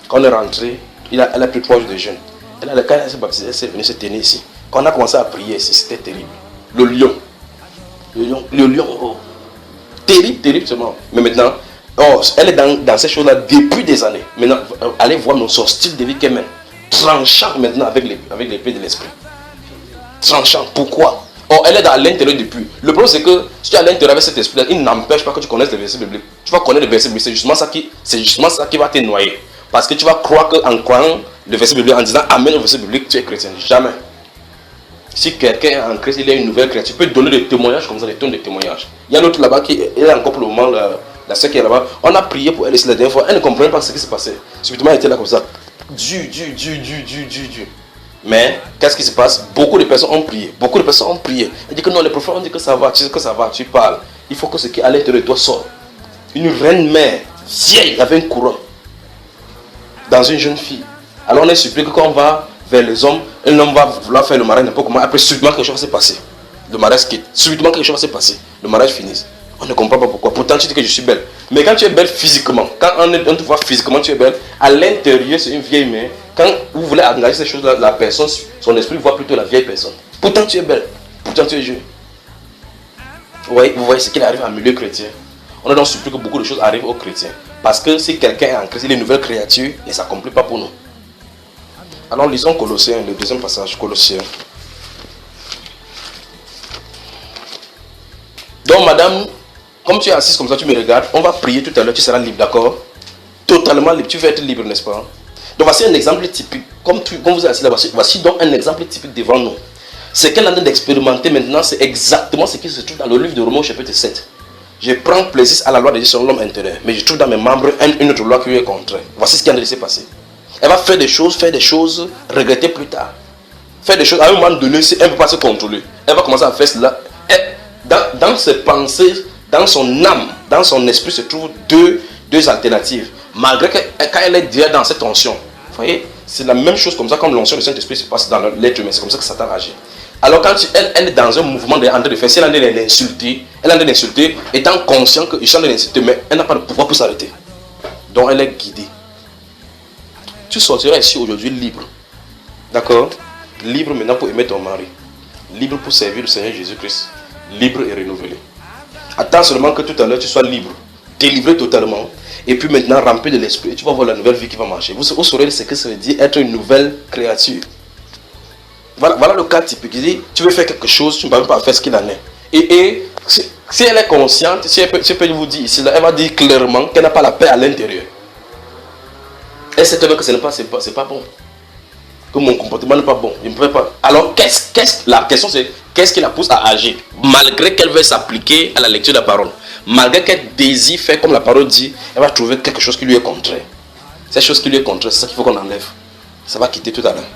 Quand on est rentré, elle a pris 3 jours de jeûne. Quand elle s'est baptisée, elle s'est venue se tenir ici. Quand on a commencé à prier ici, c'était terrible. Le lion, oh. Terrible seulement. Mais maintenant, elle est dans ces choses-là depuis des années. Maintenant, allez voir son style de vie qu'elle mène. Tranchant maintenant avec l'épée de l'esprit. Tranchant. Pourquoi? Elle est à l'intérieur depuis. Le problème c'est que si tu es à l'intérieur avec cet esprit-là, il n'empêche pas que tu connaisses les versets bibliques. Tu vas connaître les versets bibliques. C'est justement ça qui va te noyer. Parce que tu vas croire qu'en croyant le verset biblique, en disant Amen au verset biblique, tu es chrétien. Jamais. Si quelqu'un est en Christ, il est une nouvelle créature, tu peux donner des témoignages comme ça, des tonnes de témoignages. Il y a l'autre là-bas qui est encore pour le moment, la sœur qui est là-bas. On a prié pour elle ici la dernière fois. Elle ne comprenait pas ce qui se passait. Subitement, elle était là comme ça. Dieu. Mais qu'est-ce qui se passe? Beaucoup de personnes ont prié. Elle dit que non, les prophètes ont dit que ça va. Tu sais que ça va, tu parles. Il faut que ce qui est à l'intérieur de toi sorte. Une reine mère, vieille, avec un couronne. Dans une jeune fille. Alors on est surpris que quand on va vers les hommes, un homme va vouloir faire le mariage n'importe comment. Après, subitement, quelque chose va se passer. Le mariage quitte. Subitement, quelque chose va se passer. Le mariage finit. On ne comprend pas pourquoi. Pourtant, tu dis que je suis belle. Mais quand tu es belle physiquement, quand on te voit physiquement, tu es belle, à l'intérieur, c'est une vieille mère. Quand vous voulez engager ces choses-là, la personne, son esprit voit plutôt la vieille personne. Pourtant, tu es belle. Pourtant, tu es jeune. Vous voyez ce qu'il arrive à un milieu chrétien. On a donc surpris que beaucoup de choses arrivent aux chrétiens. Parce que si quelqu'un est en Christ, il est une nouvelle créature, il ne s'accomplit pas pour nous. Alors, lisons Colossiens, le deuxième passage, Colossiens. Donc, madame, comme tu es assise comme ça, tu me regardes, on va prier tout à l'heure, tu seras libre, d'accord? Totalement libre, tu veux être libre, n'est-ce pas? Donc, voici un exemple typique. Comme vous êtes assis là, voici donc un exemple typique devant nous. Ce qu'elle est en train d'expérimenter maintenant, c'est exactement ce qui se trouve dans le livre de Romains, chapitre 7. Je prends plaisir à la loi de Dieu sur l'homme intérieur, mais je trouve dans mes membres une autre loi qui lui est contraire. Voici ce qui est en train de se passer. Elle va faire des choses, regretter plus tard. Faire des choses, à un moment donné, elle ne peut pas se contrôler. Elle va commencer à faire cela. Dans ses pensées, dans son âme, dans son esprit se trouvent deux alternatives. Malgré que quand elle est déjà dans cette tension, vous voyez, c'est la même chose comme ça, comme l'onction du Saint-Esprit se passe dans l'être humain. C'est comme ça que Satan agit. Alors quand elle est dans un mouvement de, en train de faire, si elle est en train de l'insulter, étant conscient qu'il est en train de l'insulter, mais elle n'a pas de pouvoir pour s'arrêter. Donc elle est guidée. Tu sortiras ici aujourd'hui libre. D'accord? Libre maintenant pour aimer ton mari. Libre pour servir le Seigneur Jésus-Christ. Libre et renouvelé. Attends seulement que tout à l'heure tu sois libre. Délivré totalement. Et puis maintenant rempli de l'esprit. Et tu vas voir la nouvelle vie qui va marcher. Vous saurez ce que ça veut dire être une nouvelle créature. Voilà le cas typique. Il dit, tu veux faire quelque chose, tu ne peux même pas faire ce qu'il en est. Et si elle est consciente, si elle peut vous dire ici, elle va dire clairement qu'elle n'a pas la paix à l'intérieur. Elle sait que c'est pas bon. Que mon comportement n'est pas bon. Je ne peux pas. Alors, la question c'est, qu'est-ce qui la pousse à agir? Malgré qu'elle veuille s'appliquer à la lecture de la parole. Malgré qu'elle désire faire comme la parole dit, elle va trouver quelque chose qui lui est contraire. Cette chose qui lui est contraire, c'est ça qu'il faut qu'on enlève. Ça va quitter tout à l'heure.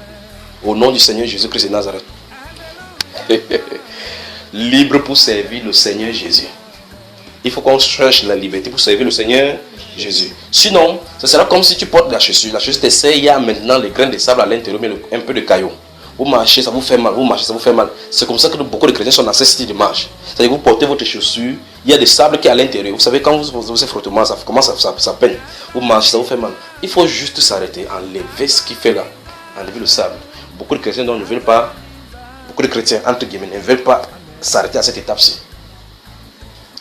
Au nom du Seigneur Jésus-Christ de Nazareth. Libre pour servir le Seigneur Jésus. Il faut qu'on cherche la liberté pour servir le Seigneur Jésus. Sinon, ce sera comme si tu portes la chaussure. La chaussure t'essaie, il y a maintenant les grains de sable à l'intérieur, mais un peu de cailloux. Vous marchez, ça vous fait mal. Vous marchez, ça vous fait mal. C'est comme ça que beaucoup de chrétiens sont dans ce style de marche. C'est-à-dire que vous portez votre chaussure, il y a des sables qui est à l'intérieur. Vous savez, quand vous faites frottement, ça commence ça peine. Vous marchez, ça vous fait mal. Il faut juste s'arrêter, enlever ce qui fait là. Enlever le sable. Beaucoup de chrétiens ne veulent pas, beaucoup de chrétiens, entre guillemets, ne veulent pas s'arrêter à cette étape-ci.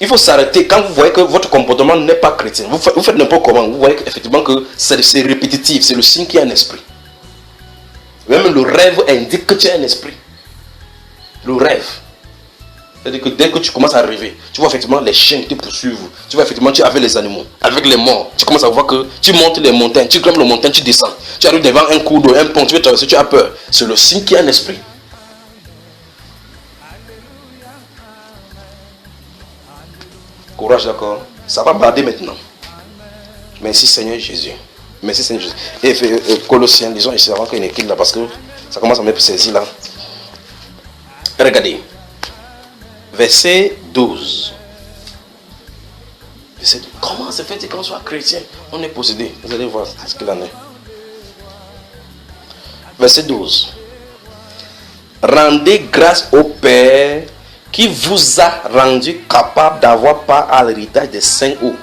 Il faut s'arrêter quand vous voyez que votre comportement n'est pas chrétien. Vous faites n'importe comment. Vous voyez effectivement que c'est répétitif. C'est le signe qu'il y a un esprit. Même le rêve indique que tu as un esprit. Le rêve. C'est-à-dire que dès que tu commences à rêver, tu vois effectivement les chiens qui te poursuivent. Tu vois effectivement tu es avec les animaux, avec les morts. Tu commences à voir que tu montes les montagnes, tu grimpes les montagnes, tu descends. Tu arrives devant un cours d'eau, un pont, tu veux traverser, tu as peur. C'est le signe qu'il y a un esprit. Courage, d'accord? Ça va barder maintenant. Merci Seigneur Jésus. Merci Seigneur Jésus. Et Colossiens, disons ici avant qu'il écrive là, parce que ça commence à me saisir là. Regardez. Verset 12. Comment se fait-il qu'on soit chrétien? On est possédé. Vous allez voir ce qu'il en est. Verset 12. Rendez grâce au Père qui vous a rendu capable d'avoir part à l'héritage des saints où?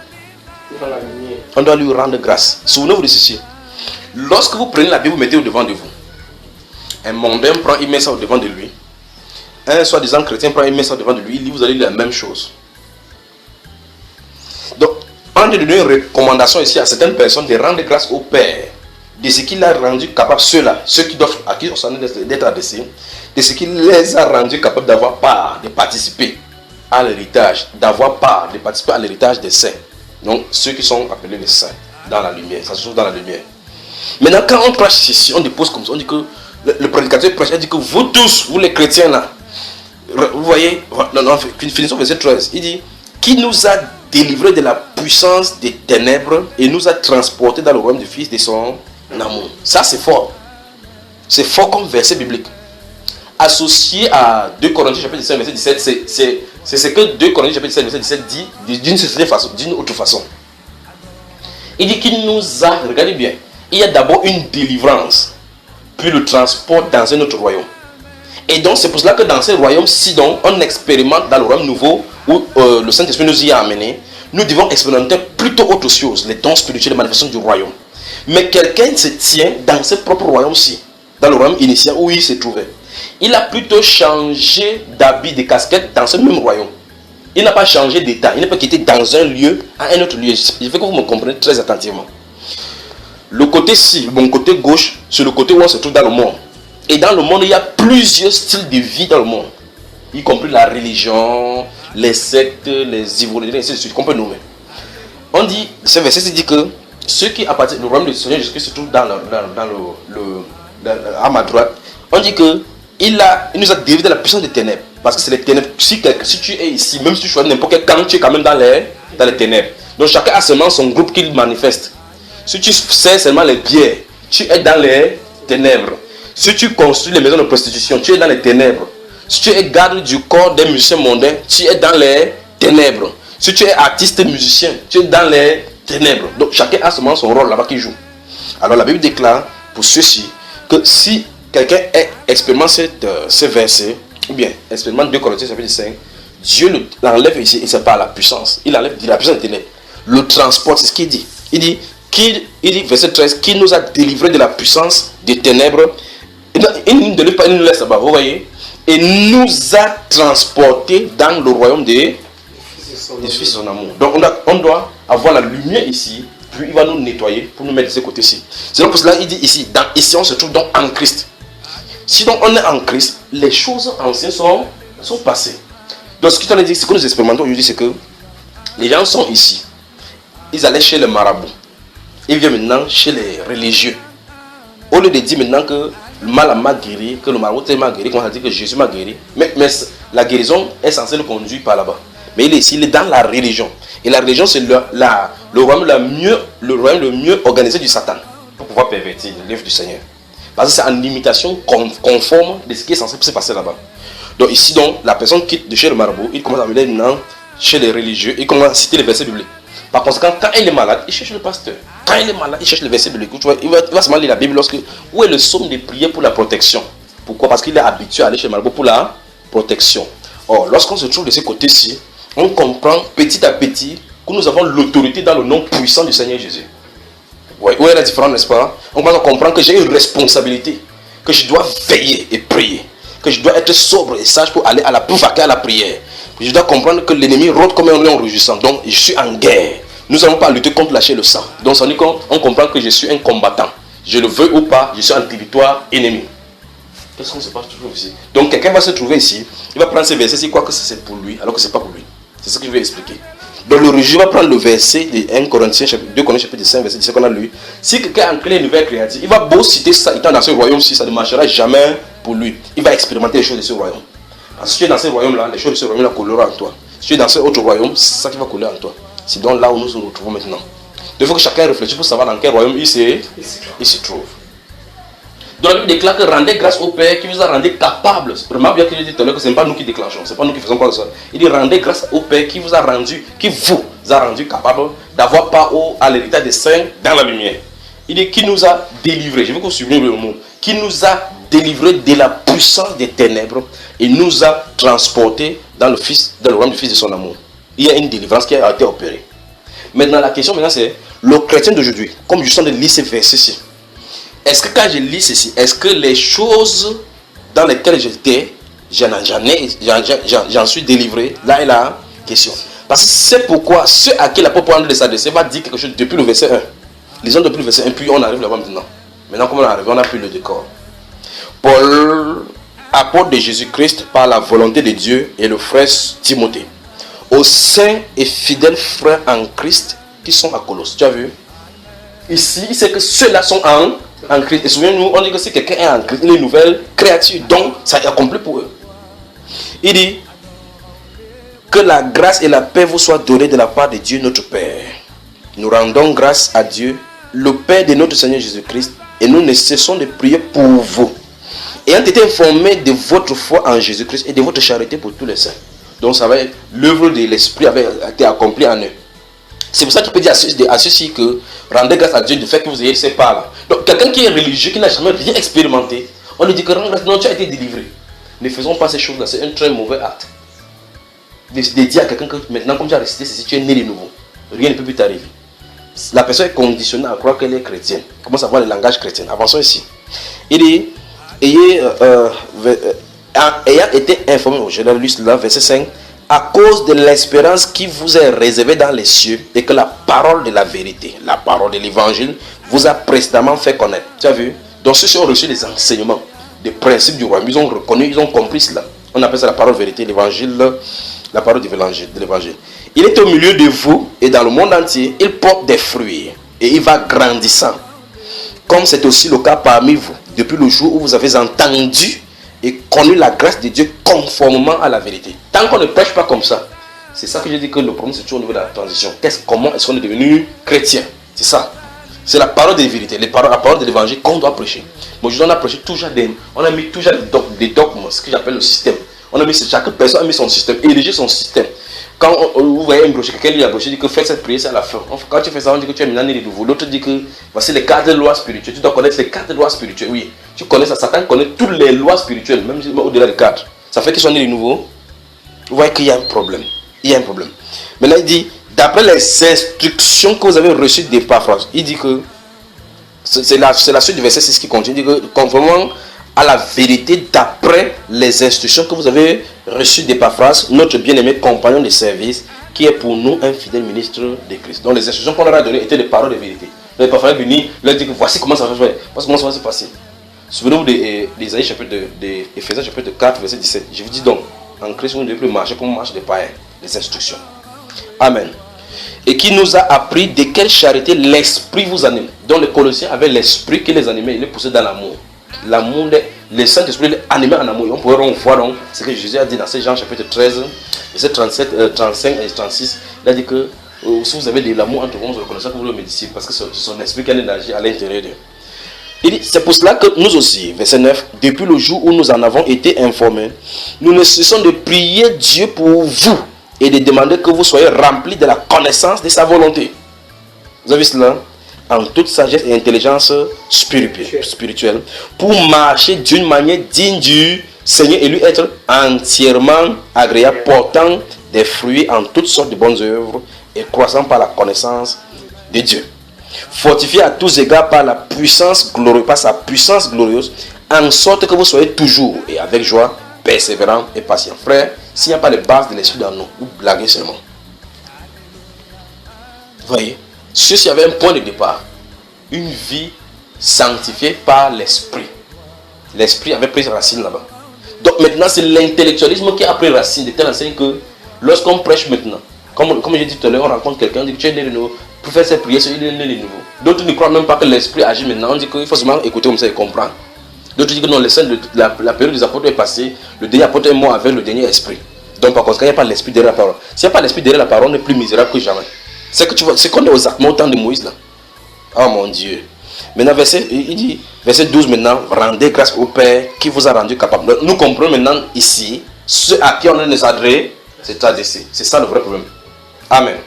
On doit lui rendre grâce. Souvenez-vous de ceci. Lorsque vous prenez la Bible, vous mettez au devant de vous. Un mondain prend, il met ça au devant de lui. Un soi-disant chrétien prend, il met ça au devant de lui. Il dit, vous allez lire la même chose. Donc, on a donné une recommandation ici à certaines personnes de rendre grâce au Père de ce qu'il a rendu capable, ceux-là, ceux qui doivent, à qui on s'en est d'être adressés, de ce qu'il les a rendus capables d'avoir part, de participer à l'héritage, d'avoir part, de participer à l'héritage des saints. Donc, ceux qui sont appelés les saints, dans la lumière, ça se trouve dans la lumière. Maintenant, quand on prêche ici, on dépose comme ça, on dit que le prédicateur prêche, il dit que vous tous, vous les chrétiens là, vous voyez, non, finissons verset 13, il dit, qui nous a délivrés de la puissance des ténèbres et nous a transportés dans le royaume du Fils de son amour. Ça, c'est fort. C'est fort comme verset biblique. Associé à 2 Corinthiens chapitre 17, verset 17, c'est ce que 2 Corinthiens chapitre 17, verset 17 dit d'une autre façon. Il dit qu'il nous a, regardez bien, il y a d'abord une délivrance, puis le transport dans un autre royaume. Et donc c'est pour cela que dans ce royaume-ci, donc, on expérimente dans le royaume nouveau, où le Saint-Esprit nous y a amené, nous devons expérimenter plutôt autre chose, les dons spirituels, les manifestations du royaume. Mais quelqu'un se tient dans ce propre royaume-ci, dans le royaume initial où il se trouvait. Il a plutôt changé d'habit, de casquette dans ce même royaume. Il n'a pas changé d'état. Il n'est pas quitté dans un lieu à un autre lieu. Il faut que vous me compreniez très attentivement. Le côté-ci, mon côté gauche, c'est le côté où on se trouve dans le monde. Et dans le monde, il y a plusieurs styles de vie dans le monde. Y compris la religion, les sectes, les ivoiriens, ainsi de suite, qu'on peut nommer. On dit, ce verset dit que ceux qui appartiennent au royaume du Seigneur Jésus-Christ se trouvent à ma droite. On dit que il nous a délivrés de la puissance des ténèbres. Parce que c'est les ténèbres. Si tu es ici, même si tu choisis n'importe quel camp, tu es quand même dans les ténèbres. Donc chacun a seulement son groupe qu'il manifeste. Si tu sais seulement les bières, tu es dans les ténèbres. Si tu construis les maisons de prostitution, tu es dans les ténèbres. Si tu es garde du corps des musiciens mondains, tu es dans les ténèbres. Si tu es artiste musicien, tu es dans les ténèbres. Donc chacun a seulement son rôle là-bas qui joue. Alors la Bible déclare pour ceux-ci que si quelqu'un expérimente ce verset, ou bien expérimente 2 Corinthiens chapitre 5, Dieu l'enlève ici, et c'est pas la puissance. Il enlève la puissance des ténèbres. Le transport, c'est ce qu'il dit. Il dit, verset 13, qui nous a délivrés de la puissance des ténèbres. Il ne nous délivre pas, il nous laisse là-bas, vous voyez. Et nous a transportés dans le royaume des fils de son amour. Donc on doit avoir la lumière ici, puis il va nous nettoyer pour nous mettre de ce côté-ci. C'est donc pour cela qu'il dit ici, ici on se trouve donc en Christ. Si donc on est en Christ, les choses anciennes sont passées. Donc ce que nous expérimentons aujourd'hui, c'est que les gens sont ici. Ils allaient chez le marabout. Ils viennent maintenant chez les religieux. Au lieu de dire maintenant que le mal m'a guéri, que le marabout m'a guéri, qu'on a dit que Jésus m'a guéri. Mais la guérison est censée le conduire par là-bas. Mais il est ici, il est dans la religion. Et la religion, c'est le royaume le mieux organisé du Satan. Pour pouvoir pervertir l'œuvre du Seigneur. Parce que c'est en imitation conforme de ce qui est censé se passer là-bas. Donc ici, donc, la personne quitte de chez le marabout, il commence à venir maintenant chez les religieux, il commence à citer les versets bibliques. Par conséquent, quand il est malade, il cherche le pasteur. Quand il est malade, il cherche les versets bibliques. Il va seulement lire la Bible où est le psaume de prière pour la protection. Pourquoi? Parce qu'il est habitué à aller chez le marabout pour la protection. Or, lorsqu'on se trouve de ce côté-ci, on comprend petit à petit que nous avons l'autorité dans le nom puissant du Seigneur Jésus. Où est la différence, n'est-ce pas? On commence à comprendre que j'ai une responsabilité, que je dois veiller et prier, que je dois être sobre et sage pour aller pour vaquer à la prière. Je dois comprendre que l'ennemi rôde comme un lion rugissant. Donc je suis en guerre. Nous n'allons pas lutter contre lâcher le sang. Donc ça veut dire qu'on comprend que je suis un combattant. Je le veux ou pas, je suis en territoire ennemi. Qu'est-ce qu'on se passe toujours ici? Donc quelqu'un va se trouver ici, il va prendre ce verset, il croit que c'est pour lui, alors que ce n'est pas pour lui. C'est ce que je vais expliquer. Donc le religieux va prendre le verset de 2 Corinthiens chapitre 5, verset 17 qu'on a lu. Si quelqu'un a en créé une nouvelle créature, il va beau citer ça, étant dans ce royaume-ci, ça ne marchera jamais pour lui. Il va expérimenter les choses de ce royaume. Parce que si tu es dans ce royaume-là, les choses de ce royaume-là couleront en toi. Si tu es dans ce autre royaume, c'est ça qui va couler en toi. C'est donc là où nous nous retrouvons maintenant. Il faut que chacun réfléchisse pour savoir dans quel royaume il se trouve. Donc la Bible déclare que rendez grâce au Père qui vous a rendu capable. Vraiment bien qu'il dit tout à l'heure que ce n'est pas nous qui déclenchons, ce n'est pas nous qui faisons quoi que ce soit. Il dit rendez grâce au Père qui vous a rendu capable d'avoir part à l'héritage des saints dans la lumière. Il dit qui nous a délivrés. Je veux que vous suiviez le mot. Qui nous a délivrés de la puissance des ténèbres et nous a transportés dans le royaume du Fils de son amour. Il y a une délivrance qui a été opérée. Maintenant, la question c'est le chrétien d'aujourd'hui, comme je suis en train de lire ces versets-ci, est-ce que quand je lis ceci, est-ce que les choses dans lesquelles j'étais, j'en suis délivré? Là est la question. Parce que c'est pourquoi ceux à qui l'apôtre Paul de s'adresser va dire quelque chose depuis le verset 1. Lisons depuis le verset 1, puis on arrive là-bas maintenant. Maintenant, comme on arrive, on n'a plus le décor. Paul, apôtre de Jésus-Christ par la volonté de Dieu, et le frère Timothée, aux saints et fidèles frères en Christ qui sont à Colosse. Tu as vu? Ici, il sait que ceux-là sont en Christ. Et souviens-nous, on dit que si quelqu'un est en Christ, il est une nouvelle créature. Donc, ça est accompli pour eux. Il dit que la grâce et la paix vous soient données de la part de Dieu notre Père. Nous rendons grâce à Dieu, le Père de notre Seigneur Jésus-Christ, et nous ne cessons de prier pour vous. Ayant été informés de votre foi en Jésus-Christ et de votre charité pour tous les saints. Donc, ça va être l'œuvre de l'Esprit avait été accomplie en eux. C'est pour ça qu'il peut dire à ceux-ci que rendez grâce à Dieu du fait que vous ayez ces parts-là. Donc, quelqu'un qui est religieux, qui n'a jamais rien expérimenté, on lui dit que rends grâce, non, tu as été délivré. Ne faisons pas ces choses-là, c'est un très mauvais acte. De dire à quelqu'un que maintenant, comme tu as récité ceci, tu es né de nouveau. Rien ne peut plus t'arriver. La personne est conditionnée à croire qu'elle est chrétienne. Commence à voir le langage chrétien. Avançons ici. Il dit, ayant été informé, je l'ai lu là, verset 5, à cause de l'espérance qui vous est réservée dans les cieux et que la parole de la vérité, la parole de l'évangile vous a précédemment fait connaître. Tu as vu? Donc ceux qui ont reçu les enseignements, des principes du royaume, ils ont reconnu, ils ont compris cela. On appelle ça la parole de vérité, l'évangile, la parole de l'évangile. Il est au milieu de vous et dans le monde entier, il porte des fruits et il va grandissant. Comme c'est aussi le cas parmi vous, depuis le jour où vous avez entendu et connu la grâce de Dieu conformément à la vérité. Tant qu'on ne prêche pas comme ça, c'est ça que je dis que le problème c'est toujours au niveau de la transition. Comment est-ce qu'on est devenu chrétien? C'est ça. C'est la parole de vérité, la parole de l'évangile qu'on doit prêcher. Mais aujourd'hui on a prêché toujours on a mis toujours des dogmes, ce que j'appelle le système. Chaque personne a mis son système, érigé son système. Quand vous voyez un brochure, quelqu'un lit la brochure, dit que faites cette prière, c'est à la fin. Quand tu fais ça, on dit que tu es maintenant né de nouveau. L'autre dit que voici les 4 lois spirituelles. Tu dois connaître les 4 lois spirituelles. Oui, tu connais ça. Satan connaît toutes les lois spirituelles, même au-delà des 4. Ça fait qu'ils sont nés de nouveau. Vous voyez qu'il y a un problème. Il y a un problème. Maintenant, il dit, d'après les instructions que vous avez reçues d'Épaphras, il dit que c'est la suite du verset 6 qui continue. Il dit que conformément à la vérité, d'après les instructions que vous avez reçues d'Épaphras, notre bien-aimé compagnon de service, qui est pour nous un fidèle ministre de Christ. Donc les instructions qu'on leur a données étaient des paroles de vérité. Donc Épaphras est venu, leur dit que voici comment ça va se faire, voici comment ça va se passer. Souvenez-vous d'Ésaïe chapitre Éphésiens chapitre 4 verset 17. Je vous dis donc, en Christ, vous ne devez plus marcher comme marche des païens. Les instructions. Amen. Et qui nous a appris de quelle charité l'esprit vous anime. Donc les Colossiens avaient l'esprit qui les animait, il les poussait dans l'amour. L'amour, le Saint-Esprit les animait en amour. Et on pourrait voir donc ce que Jésus a dit dans Jean chapitre 13, verset 37, 35 et 36. Il a dit que si vous avez de l'amour entre vous, vous reconnaissez que vous êtes mes disciples, parce que c'est son esprit qui a l'énergie à l'intérieur d'eux. Il dit, c'est pour cela que nous aussi, verset 9, depuis le jour où nous en avons été informés, nous ne cessons de prier Dieu pour vous et de demander que vous soyez remplis de la connaissance de sa volonté. Vous avez vu cela? En toute sagesse et intelligence spirituelle, pour marcher d'une manière digne du Seigneur et lui être entièrement agréable, portant des fruits en toutes sortes de bonnes œuvres et croissant par la connaissance de Dieu. Fortifié à tous égards par la puissance glorieuse, par sa puissance glorieuse, en sorte que vous soyez toujours et avec joie, persévérants et patients. Frère, s'il n'y a pas les bases de l'esprit dans nous, vous blaguez seulement. Vous voyez, ceci avait un point de départ, une vie sanctifiée par l'esprit. L'esprit avait pris racine là-bas. Donc maintenant, c'est l'intellectualisme qui a pris racine de telle enseigne que lorsqu'on prêche maintenant, comme j'ai dit tout à l'heure, on rencontre quelqu'un, on dit que tu es né de nouveau. Pour faire cette prière, il est né de nouveau. D'autres ne croient même pas que l'esprit agit maintenant. On dit qu'il faut seulement écouter comme ça et comprendre. D'autres disent que non, la période des apôtres est passée. Le dernier apôtre est mort avec le dernier esprit. Donc par conséquent, il n'y a pas l'esprit derrière la parole. S'il n'y a pas l'esprit derrière la parole, on est plus misérable que jamais. C'est que tu vois, c'est qu'on est aux actes au temps de Moïse là. Oh mon Dieu. Maintenant, il dit, verset 12 maintenant, rendez grâce au Père qui vous a rendu capable. Nous comprenons maintenant ici, ceux à qui on est adressé, c'est adressé. C'est ça le vrai problème. Amen.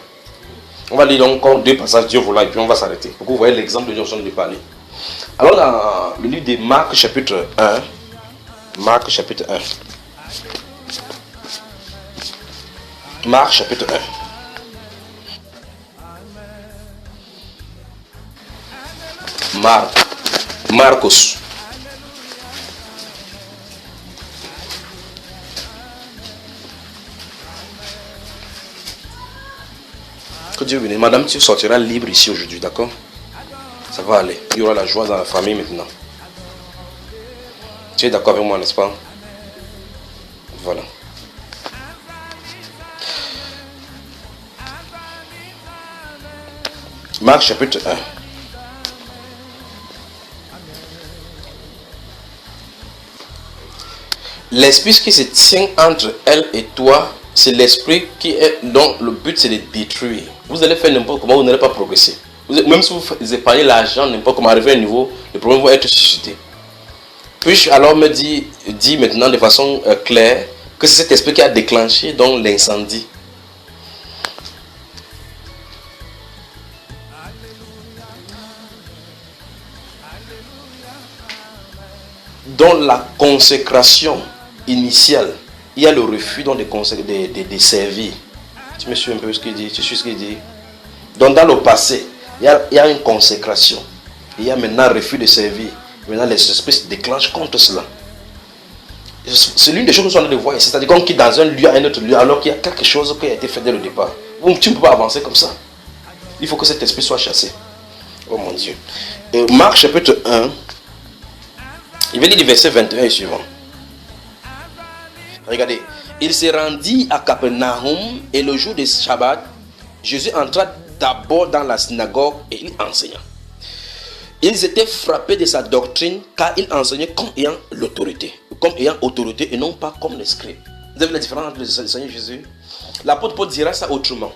On va lire encore 2 passages, Dieu voulant, et puis on va s'arrêter. Pour que vous voyez l'exemple de Dieu de parler. Alors dans le livre de Marc chapitre 1, Marc chapitre 1. Marc chapitre 1. Marcos. Que Dieu bénisse. Madame, tu sortiras libre ici aujourd'hui, d'accord? Ça va aller. Il y aura la joie dans la famille maintenant. Tu es d'accord avec moi, n'est-ce pas? Voilà. Marc chapitre 1. L'esprit qui se tient entre elle et toi, c'est l'esprit qui est dont le but c'est de détruire. Vous allez faire n'importe comment, vous n'allez pas progresser. Même si vous épargnez l'argent, n'importe comment arriver à un niveau, le problème va être suscité. Puis-je alors me dit maintenant de façon claire que c'est cet esprit qui a déclenché donc l'incendie. Dans la consécration initiale, il y a le refus donc de servir. Tu me suis un peu ce qu'il dit, tu suis ce qu'il dit. Donc dans le passé, il y a une consécration. Il y a maintenant un refus de servir. Maintenant les esprits se déclenchent contre cela. C'est l'une des choses que nous sommes en train de voir ici. C'est-à-dire qu'on quitte dans un lieu à un autre lieu alors qu'il y a quelque chose qui a été fait dès le départ. Tu ne peux pas avancer comme ça. Il faut que cet esprit soit chassé. Oh mon Dieu. Et Marc chapitre 1, il va dire du verset 21 et suivant. Regardez. Il se rendit à Capernaum et le jour de Shabbat, Jésus entra d'abord dans la synagogue et il enseigna. Ils étaient frappés de sa doctrine car il enseignait comme ayant l'autorité. Comme ayant autorité et non pas comme les scribes. Vous avez la différence entre le Seigneur Jésus? L'apôtre Paul dira ça autrement.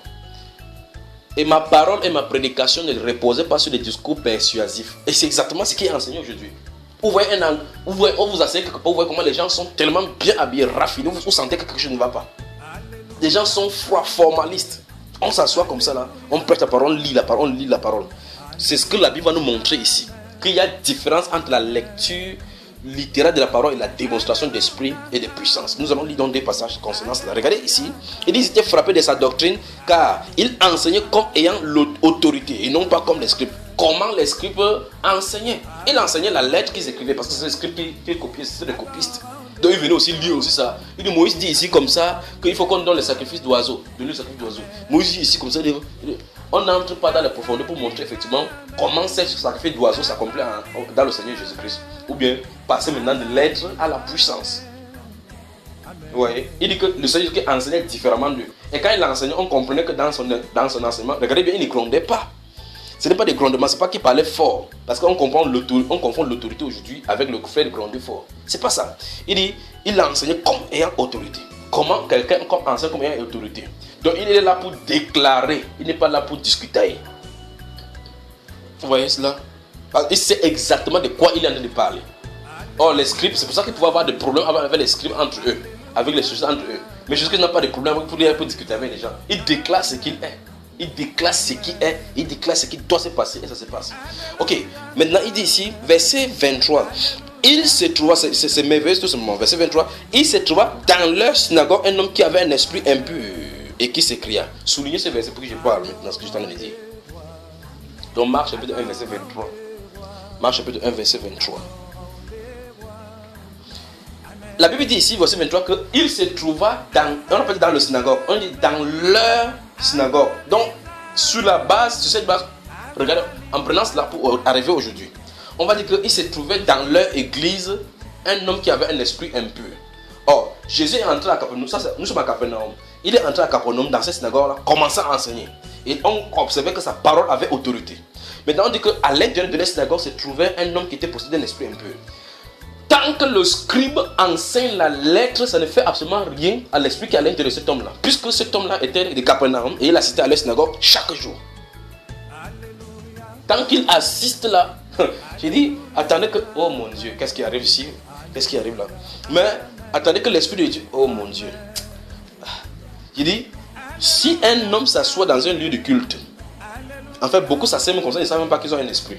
Et ma parole et ma prédication ne reposaient pas sur des discours persuasifs. Et c'est exactement ce qui est enseigné aujourd'hui. Vous voyez on vous enseigne quelque part, vous voyez comment les gens sont tellement bien habillés, raffinés, vous sentez que quelque chose ne va pas. des gens sont froids, formalistes. On s'assoit comme ça là, on prête la parole, on lit la parole, on lit la parole. C'est ce que la Bible va nous montrer ici. Qu'il y a différence entre la lecture littéraire de la parole et la démonstration d'esprit et de puissance. Nous allons lire dans des passages concernant cela. Regardez ici, il dit qu'il était frappé de sa doctrine car il enseignait comme ayant l'autorité et non pas comme les scribes. Comment les scribes enseignaient? Il enseignait la lettre qu'ils écrivaient parce que c'est les scribes qui copiaient, c'est des copistes. Donc il venait aussi lire aussi ça. Il dit, Moïse dit ici comme ça qu'il faut qu'on donne le sacrifice d'oiseaux. Donner le sacrifice d'oiseaux. Moïse dit ici comme ça. On n'entre pas dans les profondeurs pour montrer effectivement comment ce sacrifice d'oiseaux s'accomplit dans le Seigneur Jésus-Christ. Ou bien passer maintenant de l'être à la puissance. Vous voyez? Il dit que le Seigneur Jésus enseignait différemment d'eux. Et quand il enseignait, on comprenait que dans son enseignement, regardez bien, il ne grondait pas. Ce n'est pas des grondements, ce n'est pas qu'il parlait fort. Parce qu'on confond l'autorité aujourd'hui avec le fait de gronder fort. Ce n'est pas ça. Il dit, il enseignait comme ayant autorité. Comment quelqu'un enseigne comme ayant autorité? Donc il est là pour déclarer, il n'est pas là pour discuter. Vous voyez cela? Il sait exactement de quoi il est en train de parler. Or les scribes, c'est pour ça qu'il pouvait avoir des problèmes avec les scribes entre eux, avec les sociétés entre eux. Mais Jésus n'a pas de problème pour discuter avec les gens. Il déclare ce qu'il est. Il déclare ce qui est, il déclare ce qui doit se passer et ça se passe. Ok, maintenant il dit ici, verset 23. Il se trouva, c'est merveilleux tout simplement, verset 23. Il se trouva dans leur synagogue un homme qui avait un esprit impur et qui s'écria. Soulignez ce verset pour que je parle maintenant ce que je suis en train de dire. Donc Marc chapitre 1 verset 23. Marc chapitre 1 verset 23. La Bible dit ici, verset 23, qu'il se trouva on appelle dans le synagogue, on dit dans leur synagogue. Donc, sur cette base, regardez, en prenant cela pour arriver aujourd'hui, on va dire qu'il se trouvait dans leur église un homme qui avait un esprit impur. Or, Jésus est entré à Capernaum, nous sommes à Capernaum, il est entré à Capernaum dans cette synagogue-là, commençant à enseigner. Et on observait que sa parole avait autorité. Maintenant, on dit qu'à l'intérieur de la synagogue se trouvait un homme qui était possédé d'un esprit impur. Tant que le scribe enseigne la lettre, ça ne fait absolument rien à l'esprit qui est à l'intérieur de cet homme-là. Puisque cet homme-là était de Capernaum et il assistait à la synagogue chaque jour. Tant qu'il assiste là, j'ai dit, attendez que, oh mon Dieu, qu'est-ce qui arrive ici? Qu'est-ce qui arrive là? Mais attendez que l'esprit de Dieu, oh mon Dieu. J'ai dit, si un homme s'assoit dans un lieu de culte, en fait, beaucoup s'assèment comme ça, ils ne savent même pas qu'ils ont un esprit.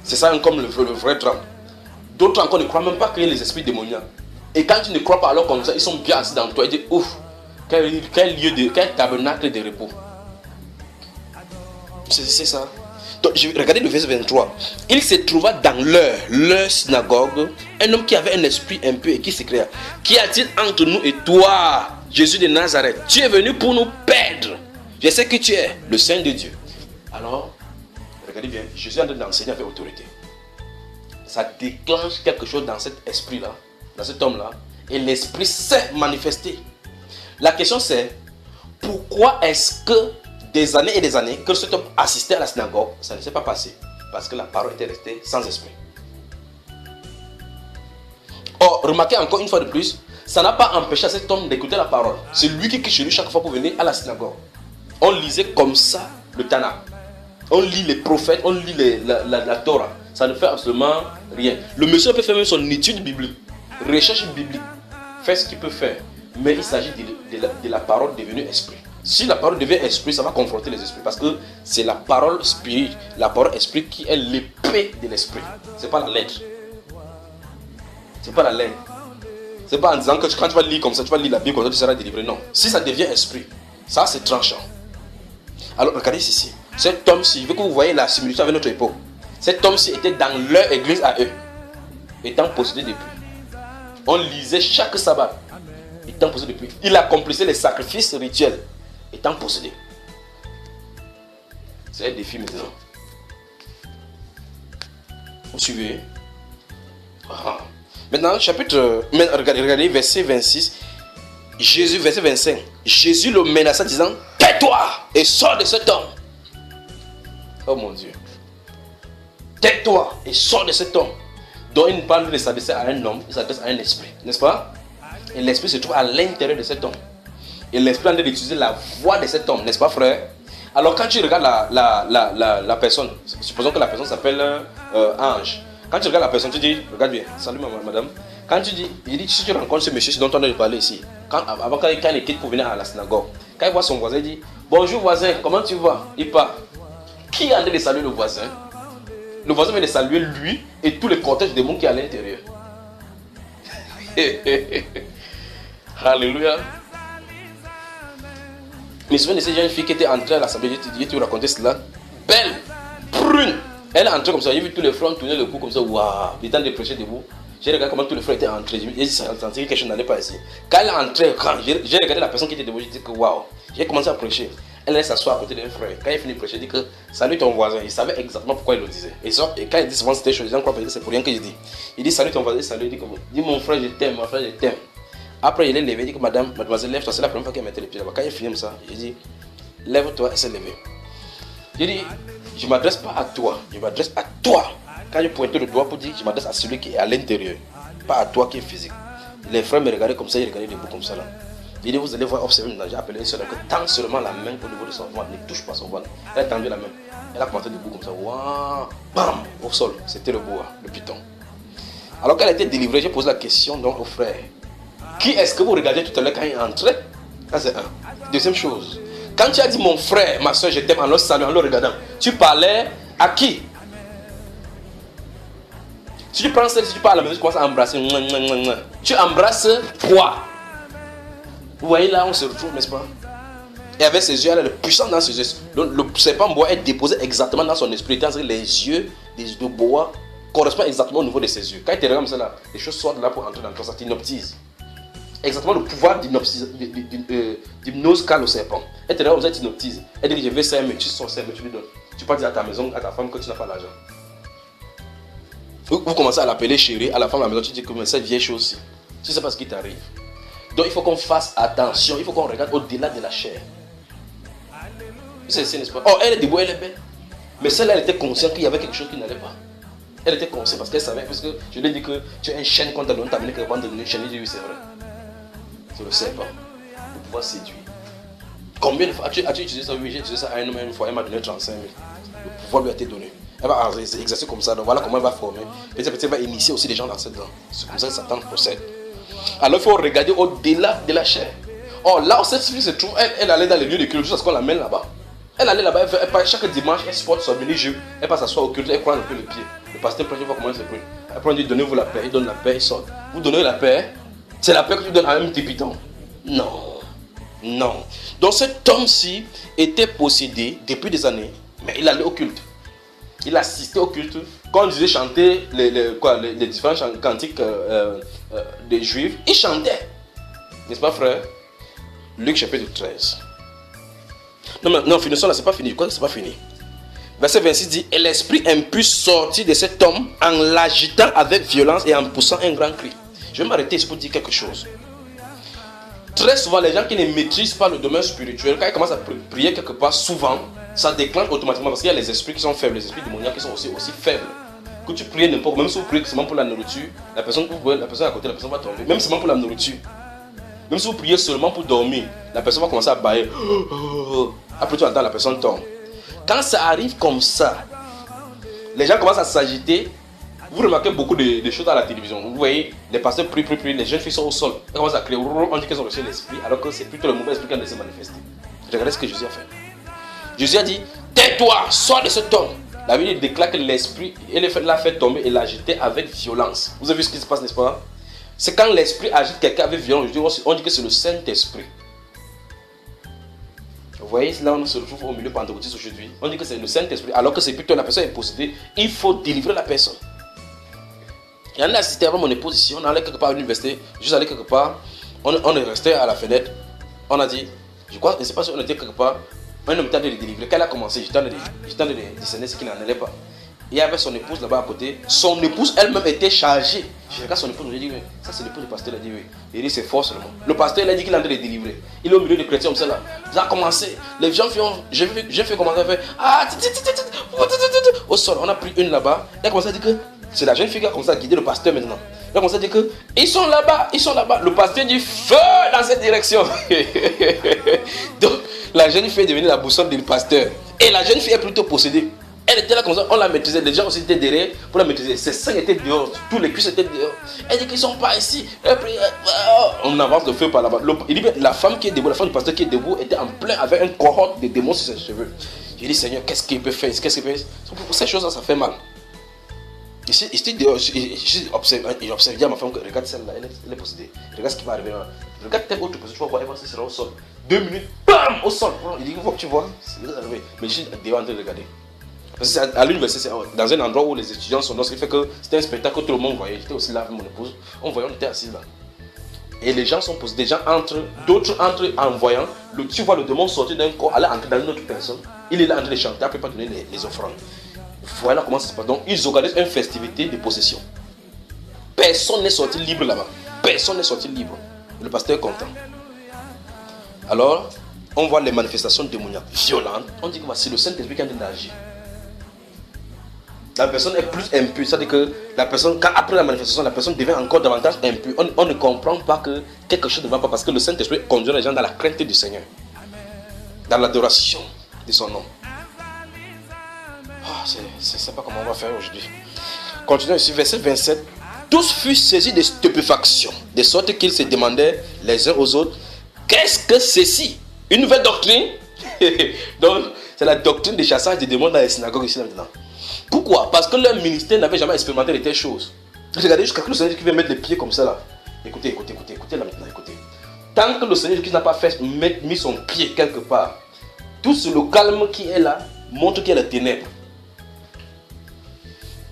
C'est ça comme le vrai drame. D'autres encore ne croient même pas qu'il y a les esprits démoniaques. Et quand tu ne crois pas alors comme ça, ils sont bien assis dans toi et disent ouf, quel tabernacle de repos. C'est ça. Donc, regardez le verset 23. Il se trouva dans leur synagogue un homme qui avait un esprit impur et qui s'écria: qu'y a-t-il entre nous et toi, Jésus de Nazareth? Tu es venu pour nous perdre. Je sais que tu es le Saint de Dieu. Alors, regardez bien, Jésus est en train d'enseigner avec autorité. Ça déclenche quelque chose dans cet esprit-là, dans cet homme-là, et l'esprit s'est manifesté. La question c'est, pourquoi est-ce que des années et des années que cet homme assistait à la synagogue, ça ne s'est pas passé? Parce que la parole était restée sans esprit. Or, remarquez encore une fois de plus, ça n'a pas empêché à cet homme d'écouter la parole. C'est lui qui est chez lui chaque fois pour venir à la synagogue. On lisait comme ça le Tanakh. On lit les prophètes, on lit la Torah. Ça ne fait absolument rien. Le monsieur peut faire même son étude biblique, recherche biblique, fait ce qu'il peut faire. Mais il s'agit de la parole devenue esprit. Si la parole devient esprit, ça va confronter les esprits. Parce que c'est la parole spirit, la parole esprit qui est l'épée de l'esprit. Ce n'est pas la lettre. Ce n'est pas la lettre. Ce n'est pas en disant que quand tu vas lire comme ça, tu vas lire la Bible comme ça, tu seras délivré. Non. Si ça devient esprit, ça c'est tranchant. Alors regardez ici. Cet homme-ci, que vous voyez la similitude avec notre époque. Cet homme-ci était dans leur église à eux, étant possédé depuis. On lisait chaque sabbat, étant possédé depuis. Il accomplissait les sacrifices rituels, étant possédé. C'est un défi maintenant. Vous suivez? Maintenant, regardez, verset 26. Jésus, verset 25. Jésus le menaça disant: tais-toi et sors de cet homme. Oh mon Dieu. Tais-toi et sors de cet homme. Donc il ne parle de s'adresser à un homme, il s'adresse à un esprit, n'est-ce pas? Et l'esprit se trouve à l'intérieur de cet homme. Et l'esprit est en train d'utiliser la voix de cet homme, n'est-ce pas, frère? Alors quand tu regardes la personne, supposons que la personne s'appelle Ange. Quand tu regardes la personne, tu dis, regarde bien, salut madame. Quand tu dis, il dit, si tu rencontres ce monsieur dont on a parlé ici, avant quand il quitte pour venir à la synagogue, quand il voit son voisin, il dit, bonjour voisin, comment tu vas? Il part. Qui est en train de saluer le voisin? Le voisin vient de saluer lui et tous les cortèges de monde qui est à l'intérieur. Alléluia. Je me souviens de cette jeune fille qui était entrée à l'assemblée, je te racontais cela. Belle, brune. Elle est entrée comme ça, j'ai vu tous les frères tourner le cou comme ça. Waouh, il temps de prêcher debout. J'ai regardé comment tous les frères étaient entrés. J'ai senti que quelque chose n'allait pas ici. Quand elle est entrée, j'ai regardé la personne qui était debout, j'ai dit que waouh. J'ai commencé à prêcher. Elle allait s'asseoir à côté d'un frère. Quand il finit de prêcher, il dit que salut ton voisin. Il savait exactement pourquoi il le disait. Et quand il dit souvent cette chose, les gens croient que c'est pour rien que je dis. Il dit salut ton voisin, salut. Il dit, dis mon frère, je t'aime, mon frère, je t'aime. Après, il est levé, il dit que mademoiselle, lève-toi. C'est la première fois qu'elle mettait les pieds là-bas. Quand il finit comme ça, il dit lève-toi, elle s'est levée. J'ai dit, je ne m'adresse pas à toi, je m'adresse à toi. Quand je pointe le doigt pour dire, je m'adresse à celui qui est à l'intérieur, pas à toi qui est physique. Les frères me regardaient comme ça, ils regardaient debout comme ça là. Il dit, vous allez voir, observer maintenant, j'ai appelé une soeur que tend seulement la main au niveau de son ventre, ne touche pas son ventre. Elle a tendu la main, elle a commencé debout comme ça, waouh, bam, au sol, c'était le boa, le python. Alors qu'elle a été délivrée, j'ai posé la question donc au frère, qui est-ce que vous regardez tout à l'heure quand il est entré? Ça c'est un. Deuxième chose, quand tu as dit mon frère, ma soeur, je t'aime en le saluant, en le regardant, tu parlais à qui? Si tu prends celle, si tu parles à la maison, tu commences à embrasser. Tu embrasses quoi? Vous voyez là, on se retrouve, n'est-ce pas? Et avec ses yeux, elle est puissante dans ses yeux. Le serpent bois est déposé exactement dans son esprit. Les yeux de bois correspondent exactement au niveau de ses yeux. Quand il te regarde comme ça, là, les choses sortent de là pour entrer dans toi, ça t'hypnotise. Exactement le pouvoir d'hypnose qu'a le serpent. Elle te regarde comme ça, t'hypnotise. Elle dit que je veux 5 000, tu sors 5 000, tu lui donnes. Tu peux dire à ta maison, à ta femme que tu n'as pas l'argent. Vous commencez à l'appeler chérie, à la femme à la maison, tu dis que cette vieille chose-ci, tu ne sais pas ce qui t'arrive. Donc il faut qu'on fasse attention, il faut qu'on regarde au-delà de la chair. C'est n'est-ce pas? Oh, elle est debout, elle est belle. Mais celle-là, elle était consciente qu'il y avait quelque chose qui n'allait pas. Elle était consciente parce qu'elle savait, parce que je lui ai dit que tu as une chaîne qu'on t'a donné, t'as amené quelque part de donner une chaîne, j'ai dit oui, c'est vrai. C'est le serpent, pour pouvoir séduire. Combien de fois as-tu utilisé ça? Oui, j'ai utilisé ça à un homme une fois, elle m'a donné 35 000. Le pouvoir lui a été donné. Elle va exercer comme ça, donc voilà comment elle va former. Petit à petit, elle va initier aussi les gens dans cette dent. C'est comme ça que Satan procède. Alors il faut regarder au-delà de la chair. Or là où cette fille se trouve, elle allait dans les lieux de culte jusqu'à ce qu'on l'amène là-bas. Elle allait là-bas, chaque dimanche, elle porte son mini-jupe, elle passe s'asseoir au culte, elle prend un peu le pied. Le pasteur prend, voir comment elle se prend. Après on dit donnez-vous la paix, il donne la paix, il sort. Vous donnez la paix, c'est la paix que tu donnes à un petit piton. Non, non. Donc cet homme-ci était possédé depuis des années, mais il allait au culte. Il assistait au culte. Quand on disait chanter les différents cantiques des Juifs, il chantait. N'est-ce pas, frère? Luc chapitre 13. Non, finissons là, c'est pas fini. Je crois que c'est pas fini. Verset 26 dit, et l'esprit impur sortit de cet homme en l'agitant avec violence et en poussant un grand cri. Je vais m'arrêter ici pour dire quelque chose. Très souvent, les gens qui ne maîtrisent pas le domaine spirituel, quand ils commencent à prier quelque part, souvent, ça déclenche automatiquement parce qu'il y a les esprits qui sont faibles, les esprits démoniaques qui sont aussi faibles. Que tu pries n'importe, même si vous priez seulement pour la nourriture, la personne à côté, la personne va tomber, même seulement pour la nourriture. Même si vous priez seulement pour dormir, la personne va commencer à bailler. Après tu entends la personne tombe. Quand ça arrive comme ça, les gens commencent à s'agiter. Vous remarquez beaucoup de choses à la télévision. Vous voyez, les pasteurs prient, les jeunes filles sont au sol. Elles commencent à crier, on dit qu'elles ont reçu l'esprit, alors que c'est plutôt le mauvais esprit qui a laissé manifester. Regardez ce que Jésus a fait. Jésus a dit, tais-toi, sors de cet homme. La Bible déclare que l'esprit, l'a fait tomber et l'a agité avec violence. Vous avez vu ce qui se passe, n'est-ce pas? C'est quand l'esprit agite quelqu'un avec violence, on dit que c'est le Saint-Esprit. Vous voyez, là on se retrouve au milieu pentecôtiste aujourd'hui. On dit que c'est le Saint-Esprit, alors que c'est plutôt la personne est possédée. Il faut délivrer la personne. Il y en a assisté avant mon épouse ici, on allait quelque part à l'université, juste allé quelque part, on est resté à la fenêtre, on a dit, je crois, je ne sais pas si on était quelque part, un homme était en train de délivrer. Quand elle a commencé, j'étais en train de discerner ce qui n'en allait pas. Il y avait son épouse là-bas à côté. Son épouse elle-même était chargée. Je regarde son épouse, je lui ai dit, ça c'est l'épouse du pasteur. Il a dit oui. Il dit c'est fort seulement. Le pasteur il a dit qu'il est en train de délivrer. Il est au milieu des chrétiens comme ça là. Ça a commencé. Les gens font, j'ai fait commencer à faire au sol. On a pris une là-bas. Il a commencé à dire que c'est la jeune fille qui a commencé à guider le pasteur maintenant. Il a commencé à dire que ils sont là-bas, ils sont là-bas. Le pasteur dit feu dans cette direction. Donc la jeune fille est devenue la boussole du pasteur. Et la jeune fille est plutôt possédée. Elle était là comme ça, on la maîtrisait. Les gens aussi étaient derrière pour la maîtriser. Ses seins étaient dehors, tous les cuisses étaient dehors. Elle dit qu'ils ne sont pas ici. On avance de feu par là-bas. Il dit la femme qui est debout, la femme du pasteur qui est debout était en plein avec un cohorte de démons sur ses cheveux. J'ai dit, Seigneur, qu'est-ce qu'il peut faire? Qu'est-ce qu'il peut faire? Pour ces choses-là, ça fait mal. Ici, dehors, j'observe, il y a ma femme, regarde celle-là, elle est possédée. Regarde ce qui va arriver là. Regarde telle autre position, tu vas voir, elle sera au sol. 2 minutes, bam, au sol. Il dit, il faut que tu vois, c'est arrivé. Mais je suis dehors en train de regarder. Parce que à l'université, c'est dans un endroit où les étudiants sont, donc ce qui fait que c'était un spectacle que tout le monde voyait. J'étais aussi là avec mon épouse. On voyait, on était assis là. Et les gens sont posés, des gens entrent, d'autres entrent en voyant. Tu vois le démon sortir d'un corps, aller entrer dans une autre personne. Il est là en train de chanter, après pas donner les offrandes. Voilà comment ça se passe. Donc ils organisent une festivité de possession. Personne n'est sorti libre là-bas. Personne n'est sorti libre. Le pasteur est content. Alors, on voit les manifestations démoniaques violentes. On dit que voici le Saint-Esprit qui est en train d'agir. La personne est plus impure. C'est-à-dire que la personne, après la manifestation, la personne devient encore davantage impure. On ne comprend pas que quelque chose ne va pas parce que le Saint-Esprit conduit les gens dans la crainte du Seigneur. Dans l'adoration de son nom. Oh, c'est pas comment on va faire aujourd'hui. Continuons ici, verset 27. Tous furent saisis de stupéfaction, de sorte qu'ils se demandaient les uns aux autres, qu'est-ce que ceci? Une nouvelle doctrine? Donc, c'est la doctrine des chassages des démons dans les synagogues ici maintenant. Pourquoi? Parce que leur ministère n'avait jamais expérimenté de telles choses. Regardez jusqu'à que le Seigneur qui vient mettre les pieds comme ça là. Écoutez là maintenant, écoutez. Tant que le Seigneur qui n'a pas fait mis son pied quelque part, tout le calme qui est là montre qu'il y a la ténèbres.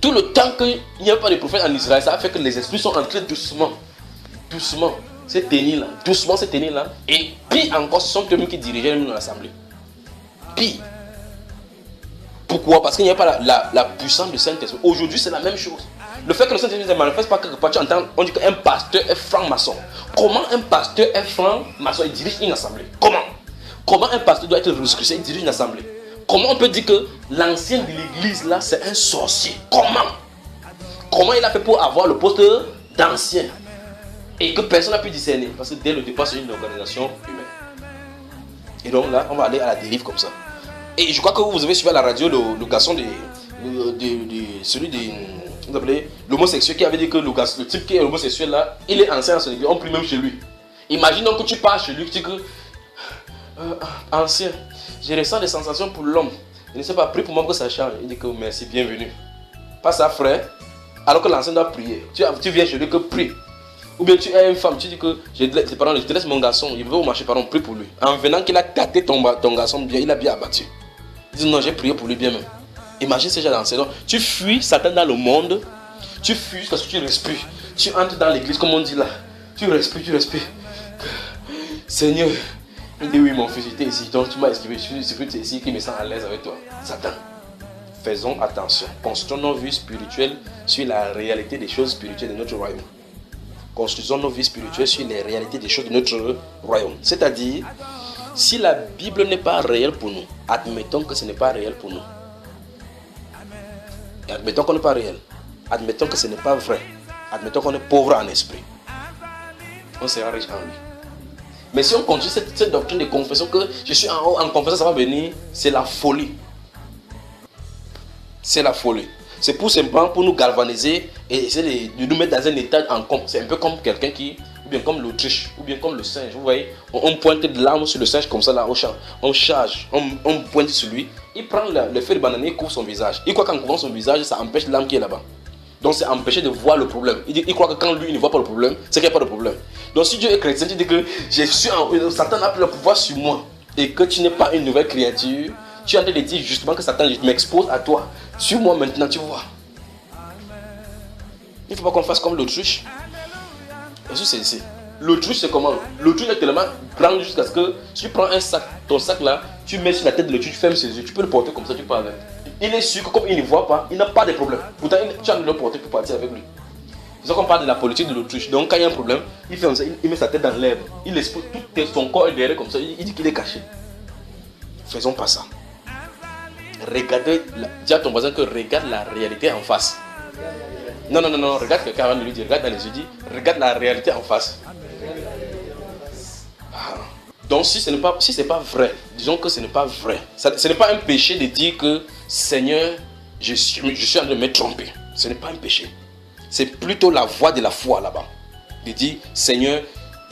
Tout le temps qu'il n'y a pas de prophète en Israël, ça a fait que les esprits sont entrés doucement. Doucement. C'est tenu là. Doucement, c'est tenu là. Et puis encore, ce sont eux-mêmes qui dirigeaient l'assemblée. Puis, pourquoi? Parce qu'il n'y a pas la puissance du Saint-Esprit. Aujourd'hui, c'est la même chose. Le fait que le Saint-Esprit ne se manifeste pas quelque part, tu entends, on dit qu'un pasteur est franc-maçon. Comment un pasteur est franc-maçon? Il dirige une assemblée. Comment un pasteur doit être ressuscité? Il dirige une assemblée. Comment on peut dire que l'ancien de l'église là, c'est un sorcier? Comment il a fait pour avoir le poste d'ancien? Et que personne n'a pu discerner. Parce que dès le départ, c'est une organisation humaine. Et donc là, on va aller à la dérive comme ça. Et je crois que vous avez suivi à la radio le garçon celui de vous appelez l'homosexuel qui avait dit que le type qui est homosexuel là, il est ancien à son église, on prie même chez lui. Imagine donc que tu pars chez lui, tu dis que ancien, je ressens des sensations pour l'homme. Il ne sait pas, prie pour moi que ça change. Il dit que merci, bienvenue. Pas ça frère, alors que l'ancien doit prier. Tu viens chez lui que prie. Ou bien tu es une femme, tu dis que je te laisse mon garçon, il veut au marché, pardon, prie pour lui. En venant qu'il a tâté ton garçon bien, il a bien abattu. Il dit non, j'ai prié pour lui bien même. Imagine ces gens dans donc, tu fuis Satan dans le monde, tu fuis parce que tu respires. Tu entres dans l'église comme on dit là, tu respires. Seigneur, il dit oui mon fils, j'étais ici, donc tu m'as esquivé, c'est ici qui me sent à l'aise avec toi. Satan, faisons attention, construisons nos vies spirituelles sur la réalité des choses spirituelles de notre royaume. Construisons nos vies spirituelles sur les réalités des choses de notre royaume. C'est-à-dire, si la Bible n'est pas réelle pour nous, admettons que ce n'est pas réel pour nous. Et admettons qu'on n'est pas réel. Admettons que ce n'est pas vrai. Admettons qu'on est pauvre en esprit. On sera riche en lui. Mais si on continue cette doctrine de confession que je suis en haut, en confession, ça va venir, c'est la folie. C'est la folie. C'est pour simplement pour nous galvaniser et essayer de nous mettre dans un état en compte. C'est un peu comme quelqu'un qui, ou bien comme l'Autriche, ou bien comme le singe. Vous voyez, on pointe de l'arme sur le singe comme ça là au champ. On charge, on pointe sur lui. Il prend le feu de bananier, il couvre son visage. Il croit qu'en couvrant son visage, ça empêche l'arme qui est là-bas. Donc c'est empêcher de voir le problème. Il croit que quand lui il ne voit pas le problème, c'est qu'il n'y a pas de problème. Donc si Dieu est chrétien, tu dis que Satan n'a plus le pouvoir sur moi et que tu n'es pas une nouvelle créature, tu es en train de dire justement que Satan m'expose à toi. Sur moi maintenant, tu vois. Il ne faut pas qu'on fasse comme l'autruche. L'autruche c'est comment? L'autruche est tellement grande jusqu'à ce que si tu prends un sac, ton sac là, tu mets sur la tête de l'autruche, tu fermes ses yeux, tu peux le porter comme ça, tu pars avec. Il est sûr que comme il ne voit pas, il n'a pas de problème. Pourtant, tu as le porter pour partir avec lui. C'est ça qu'on parle de la politique de l'autruche. Donc quand il y a un problème, il fait comme ça, il met sa tête dans l'herbe. Il expose tout son corps est derrière comme ça, il dit qu'il est caché. Faisons pas ça. Regardez, dis à ton voisin que regarde la réalité en face. Non, regarde quelqu'un avant de lui dire, regarde dans les yeux, dis, regarde la réalité en face. Donc si ce n'est pas vrai, disons que ce n'est pas vrai. Ce n'est pas un péché de dire que Seigneur, je suis en train de me tromper. Ce n'est pas un péché. C'est plutôt la voie de la foi là-bas. De dire, Seigneur,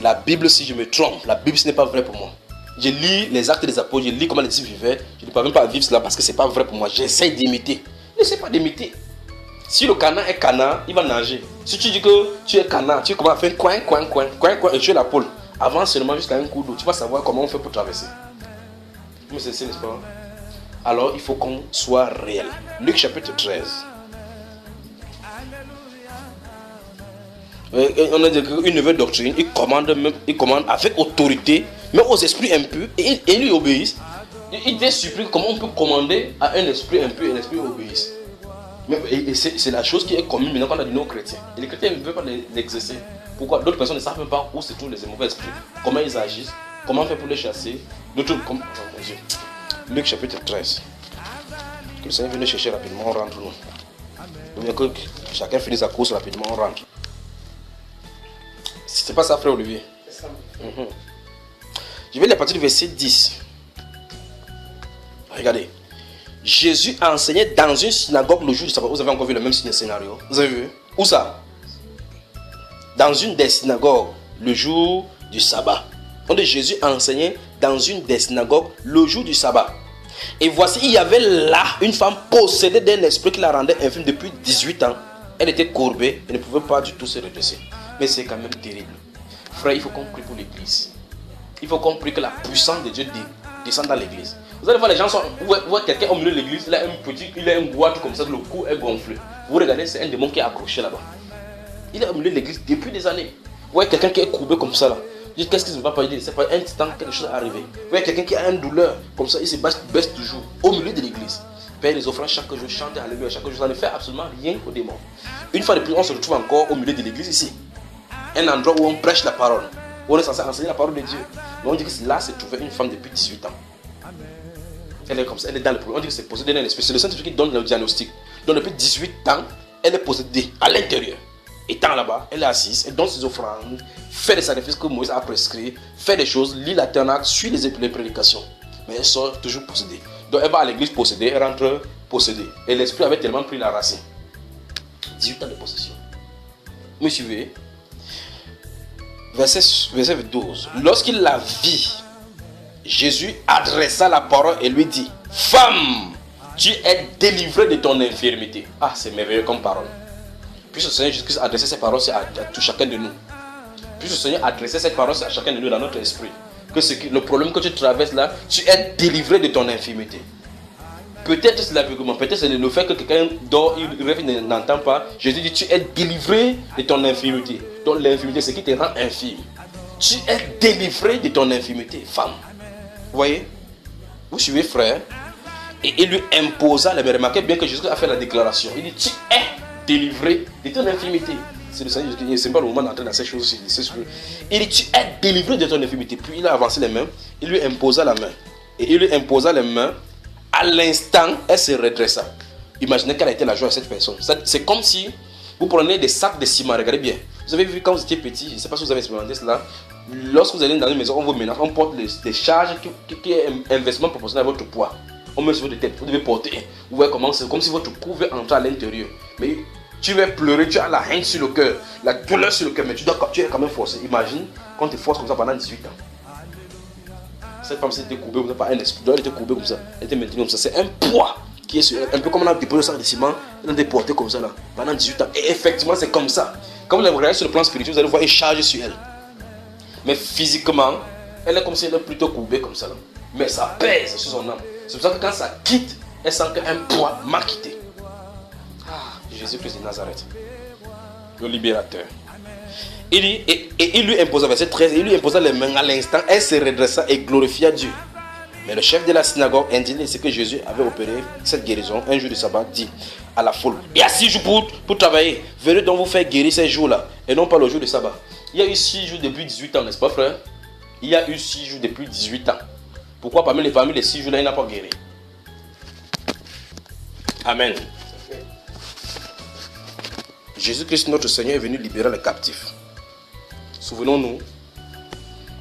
la Bible, si je me trompe, la Bible, ce n'est pas vrai pour moi. Je lis les actes des apôtres, je lis comment les disciples vivaient. Je ne peux même pas vivre cela parce que ce n'est pas vrai pour moi. J'essaie d'imiter. N'essaie pas d'imiter. Si le canard est canard, il va nager. Si tu dis que tu es canard, tu commences à faire coin, et tu es la pôle. Avance seulement jusqu'à un coup d'eau. Tu vas savoir comment on fait pour traverser. Mais c'est ça, n'est-ce pas? Alors, il faut qu'on soit réel. Luc chapitre 13. On a dit qu'une nouvelle doctrine, il commande avec autorité, même aux esprits impurs, et ils lui obéissent. Il te supplie comment on peut commander à un esprit impur et un esprit obéisse. Et c'est la chose qui est commune maintenant qu'on a dit aux chrétiens. Et les chrétiens ne veulent pas l'exercer. Pourquoi? D'autres personnes ne savent même pas où se trouvent les mauvais esprits, comment ils agissent, comment faire pour les chasser. D'autres, comme oh, Dieu. Luc chapitre 13. Que le Seigneur vienne chercher rapidement, on rentre nous. Il faut que chacun finisse sa course rapidement, on rentre. C'est pas ça, frère Olivier? C'est ça. Je vais lire à partir du verset 10. Regardez. Jésus a enseigné dans une synagogue le jour du sabbat. Vous avez encore vu le même scénario? Vous avez vu? Où ça? Dans une des synagogues le jour du sabbat. On dit Jésus a enseigné dans une des synagogues le jour du sabbat. Et voici, il y avait là une femme possédée d'un esprit qui la rendait infirme depuis 18 ans. Elle était courbée et ne pouvait pas du tout se redresser. Mais c'est quand même terrible. Frère, il faut qu'on prie pour l'église. Il faut qu'on prie que la puissance de Dieu descende dans l'église. Vous allez voir, les gens sont. Vous voyez quelqu'un au milieu de l'église, il a un boîte comme ça, le cou est gonflé. Vous regardez, c'est un démon qui est accroché là-bas. Il est au milieu de l'église depuis des années. Vous voyez quelqu'un qui est courbé comme ça là. Qu'est-ce qui ne va pas dire? C'est pas un instant quelque chose est arrivé. Vous voyez quelqu'un qui a une douleur comme ça, il se baisse toujours au milieu de l'église. Paye les offrandes chaque jour, chante alléluia chaque jour, ça ne fait absolument rien au démon. Une fois de plus, on se retrouve encore au milieu de l'église ici. Un endroit où on prêche la parole, où on est censé enseigner la parole de Dieu. Mais on dit que là se trouvait une femme depuis 18 ans. Elle est comme ça, elle est dans le problème. On dit que c'est possédé d'un esprit. C'est le Saint-Esprit qui donne le diagnostic. Donc depuis 18 ans, elle est possédée à l'intérieur. Étant là-bas, elle est assise, elle donne ses offrandes, fait les sacrifices que Moïse a prescrits, fait des choses, lit la Tanakh, suit les prédications. Mais elle sort toujours possédée. Donc elle va à l'église possédée, elle rentre possédée. Et l'esprit avait tellement pris la racine. 18 ans de possession. Vous me suivez? Verset 12. Lorsqu'il la vit, Jésus adressa la parole et lui dit: Femme, tu es délivrée de ton infirmité. Ah, c'est merveilleux comme parole. Puis le Seigneur Jésus-Christ adressait ces paroles à tout chacun de nous. Puis le Seigneur adressait cette parole à chacun de nous dans notre esprit. Que le problème que tu traverses là, tu es délivré de ton infirmité. Peut-être c'est l'aveuglement, peut-être c'est le fait que quelqu'un dort, il rêve, il n'entend pas. Jésus dit: tu es délivré de ton infirmité. Donc l'infirmité, c'est ce qui te rend infirme. Tu es délivré de ton infirmité, femme. Vous voyez? Vous suivez, frère? Et il lui imposa, mais remarquez bien que Jésus a fait la déclaration. Il dit: tu es délivré de ton infirmité. C'est le Seigneur Jésus, c'est pas le moment d'entrer dans ces choses. Il dit: tu es délivré de ton infirmité. Puis il a avancé les mains, il lui imposa la main. Et il lui imposa les mains. À l'instant, elle se redressa. Imaginez quelle a été la joie de cette personne. C'est comme si vous prenez des sacs de ciment. Regardez bien. Vous avez vu quand vous étiez petit, je ne sais pas si vous avez expérimenté cela. Lorsque vous allez dans une maison, on vous ménage, on porte des charges qui est inversement proportionnel à votre poids. On met sur votre tête, vous devez porter. Vous voyez comment c'est comme si votre cou veut entrer à l'intérieur. Mais tu vas pleurer, tu as la haine sur le cœur, la douleur sur le cœur, mais tu es quand même forcé. Imagine quand tu te forces comme ça pendant 18 ans. Cette femme s'était courbée comme ça par un esprit. Elle était courbée comme ça, elle était maintenue comme ça. C'est un poids qui est sur elle. Un peu comme on a déposé le sac de ciment, elle a déporté comme ça là, pendant 18 ans. Et effectivement, c'est comme ça. Quand vous regardez sur le plan spirituel, vous allez voir une charge sur elle. Mais physiquement, elle est comme si elle est plutôt courbée comme ça là. Mais ça pèse sur son âme. C'est pour ça que quand ça quitte, elle sent qu'un poids m'a quitté. Ah, Jésus-Christ de Nazareth, le libérateur. Il dit, et il lui imposa, verset 13, il lui imposa les mains à l'instant, elle se redressa et glorifia Dieu. Mais le chef de la synagogue, indigne de ce que Jésus avait opéré, cette guérison, un jour de sabbat, dit à la foule: il y a 6 jours pour travailler, venez donc vous faire guérir ces jours-là, et non pas le jour de sabbat. Il y a eu 6 jours depuis 18 ans, n'est-ce pas, frère? Il y a eu 6 jours depuis 18 ans. Pourquoi parmi les 6 jours-là, il n'a pas guéri? Amen. Jésus-Christ, notre Seigneur, est venu libérer les captifs. Souvenons-nous,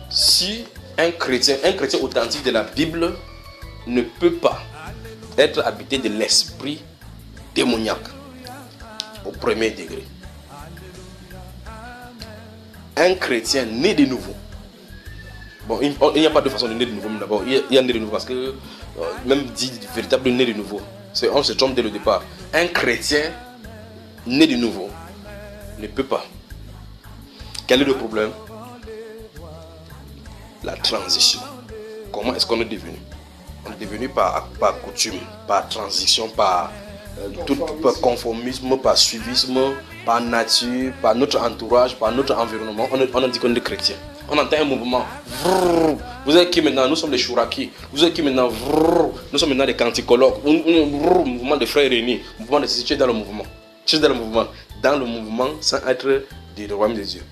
si un chrétien authentique de la Bible ne peut pas être habité de l'esprit démoniaque au premier degré. Un chrétien né de nouveau. Bon, il n'y a pas de façon de naître de nouveau. D'abord, il y a né de nouveau parce que même dit véritable né de nouveau, on se trompe dès le départ. Un chrétien né de nouveau ne peut pas. Quel est le problème? La transition. Comment est-ce qu'on est devenu? On est devenu par coutume, par transition, par conformisme, par suivisme, par nature, par notre entourage, par notre environnement. On a dit qu'on est chrétien. On entend un mouvement. Vous êtes qui maintenant? Nous sommes des chouraki. Vous êtes qui maintenant? Nous sommes maintenant des canticologues. Mouvement de frères réunis. Mouvement de situer dans le mouvement. Tu es dans le mouvement. Dans le mouvement sans être du royaume de Dieu.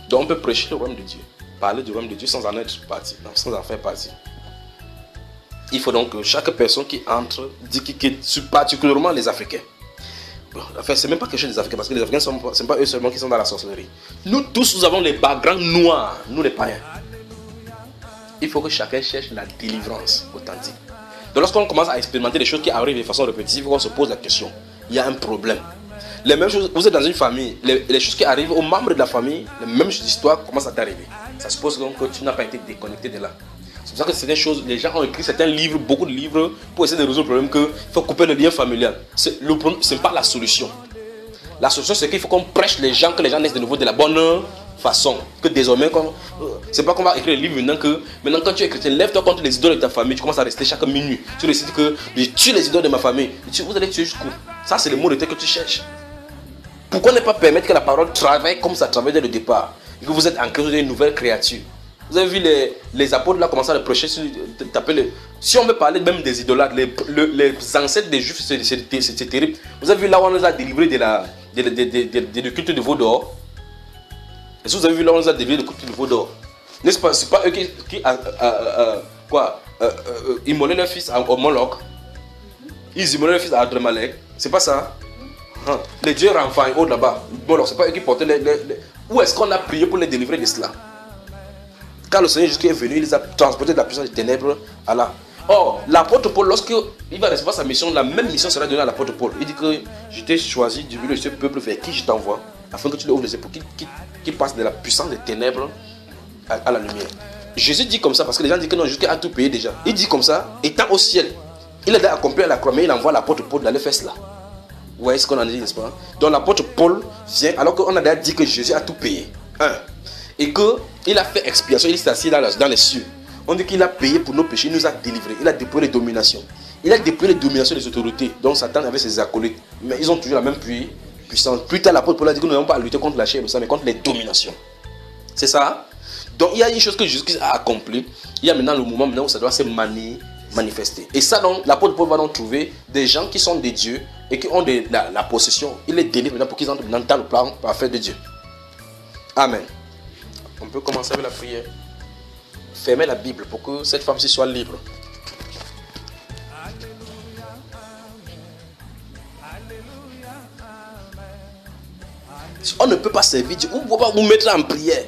Donc on peut prêcher le royaume de Dieu. Parler du royaume de Dieu sans en être partie. Sans en faire partie. Il faut donc que chaque personne qui entre dit qu'il quitte, particulièrement les Africains. Bon, enfin, c'est même pas quelque chose des Africains, parce que les Africains, ce n'est pas eux seulement qui sont dans la sorcellerie. Nous tous, nous avons les backgrounds noirs, nous les païens. Il faut que chacun cherche la délivrance authentique. Donc lorsqu'on commence à expérimenter des choses qui arrivent de façon répétitive, on se pose la question, il y a un problème. Les mêmes choses, vous êtes dans une famille, les choses qui arrivent aux membres de la famille, les mêmes histoires commencent à t'arriver. Ça suppose donc que tu n'as pas été déconnecté de là. C'est pour ça que certaines choses, les gens ont écrit certains livres, beaucoup de livres, pour essayer de résoudre le problème qu'il faut couper le lien familial. Ce n'est pas la solution. La solution, c'est qu'il faut qu'on prêche les gens, que les gens naissent de nouveau de la bonne façon. Que désormais, c'est pas qu'on va écrire le livre maintenant quand tu es chrétien, lève-toi contre les idoles de ta famille, tu commences à rester chaque minute. Tu décides que je tue les idoles de ma famille. Vous allez tuer jusqu'où? Ça, c'est le mot de tête que tu cherches. Pourquoi ne pas permettre que la parole travaille comme ça travaille dès le départ? Et que vous êtes ancré dans une nouvelle créature. Vous avez vu les apôtres là commencer à le prêcher, si on veut parler même des idolâtres, les ancêtres des juifs, c'est terrible. Vous avez vu là où on nous a délivré du culte de veau d'or. Est-ce que vous avez vu là où on nous a délivré du culte de veau d'or? N'est-ce pas? C'est pas eux qui immolaient leur fils au Moloch. Ils immolaient leur fils à Adremalek. C'est pas ça? Les dieux renfants haut là-bas. Moloch, c'est pas eux qui portaient Où est-ce qu'on a prié pour les délivrer de cela? Quand le Seigneur Jésus est venu, il les a transportés de la puissance des ténèbres à là. Or, l'apôtre Paul, lorsqu'il va recevoir sa mission, la même mission sera donnée à l'apôtre Paul. Il dit que je t'ai choisi du milieu de ce peuple vers qui je t'envoie, afin que tu le ouvres les yeux pour qu'il passe de la puissance des ténèbres à la lumière. Jésus dit comme ça parce que les gens disent que non, Jésus a tout payé déjà. Il dit comme ça, étant au ciel. Il a déjà accompli à la croix, mais il envoie l'apôtre Paul d'aller faire cela. Vous voyez ce qu'on a dit, n'est-ce pas? Donc l'apôtre Paul vient, alors qu'on a déjà dit que Jésus a tout payé. Et qu'il a fait expiation, il s'est assis dans les cieux. On dit qu'il a payé pour nos péchés, il nous a délivrés. Il a déployé les dominations. Il a déployé les dominations des autorités. Donc Satan avait ses acolytes. Mais ils ont toujours la même puissance. Plus tard, l'apôtre Paul a dit que nous n'avons pas à lutter contre la chair, mais contre les dominations. C'est ça? Donc il y a une chose que Jésus a accomplie. Il y a maintenant le moment où ça doit se manifester. Et ça, donc, l'apôtre Paul va donc trouver des gens qui sont des dieux et qui ont la possession. Il les délivre maintenant pour qu'ils entrent dans le plan parfait de Dieu. Amen. On peut commencer avec la prière. Fermez la Bible pour que cette femme-ci soit libre. On ne peut pas servir Dieu. On ne peut pas vous mettre en prière.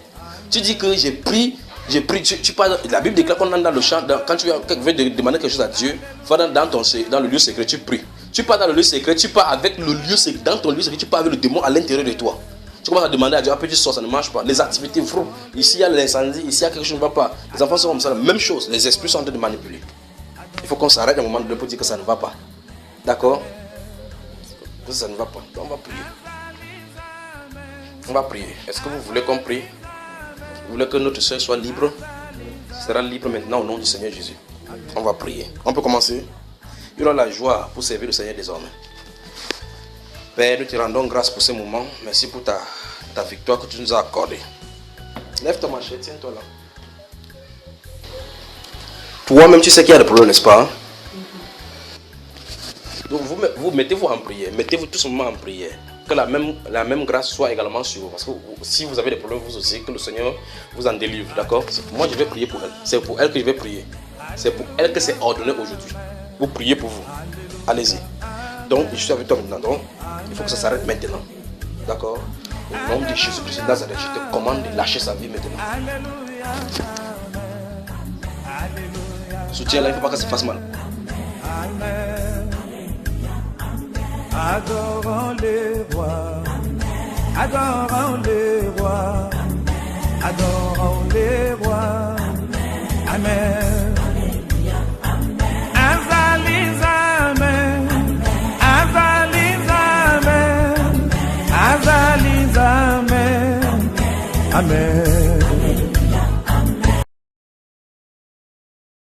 Tu dis que j'ai pris. Tu parles, la Bible déclare qu'on est dans le champ. Quand tu veux demander quelque chose à Dieu, dans le lieu secret, tu pries. Tu pars dans le lieu secret, tu pars avec le lieu secret. Dans ton lieu secret, tu pars avec le démon à l'intérieur de toi. Tu commences à demander à Dieu, après tu sors, ça ne marche pas. Les activités, ici il y a l'incendie, ici il y a quelque chose qui ne va pas. Les enfants sont comme ça, la même chose. Les esprits sont en train de manipuler. Il faut qu'on s'arrête un moment de pour dire que ça ne va pas. D'accord? Que ça ne va pas. Donc on va prier. On va prier. Est-ce que vous voulez qu'on prie? Vous voulez que notre soeur soit libre? Elle sera libre maintenant au nom du Seigneur Jésus. On va prier. On peut commencer? Il aura la joie pour servir le Seigneur désormais. Père, nous te rendons grâce pour ce moment. Merci pour ta victoire que tu nous as accordée. Lève ta machette, tiens-toi là. Toi-même, tu sais qu'il y a des problèmes, n'est-ce pas? Donc vous mettez-vous en prière. Mettez-vous tout simplement en prière. Que la même grâce soit également sur vous. Parce que si vous avez des problèmes, vous aussi, que le Seigneur vous en délivre. D'accord? Moi, je vais prier pour elle. C'est pour elle que je vais prier. C'est pour elle que c'est ordonné aujourd'hui. Vous priez pour vous. Allez-y. Donc, je suis avec toi maintenant. Donc, il faut que ça s'arrête maintenant. D'accord? Au nom de Jésus-Christ de Nazareth, je te commande de lâcher sa vie maintenant. Soutiens-la, il ne faut pas que ça se fasse mal. Adorons les rois, adorons les rois, adorons les rois. Amen. Azalis, amen. Azalis, amen. Azalis, amen. Amen.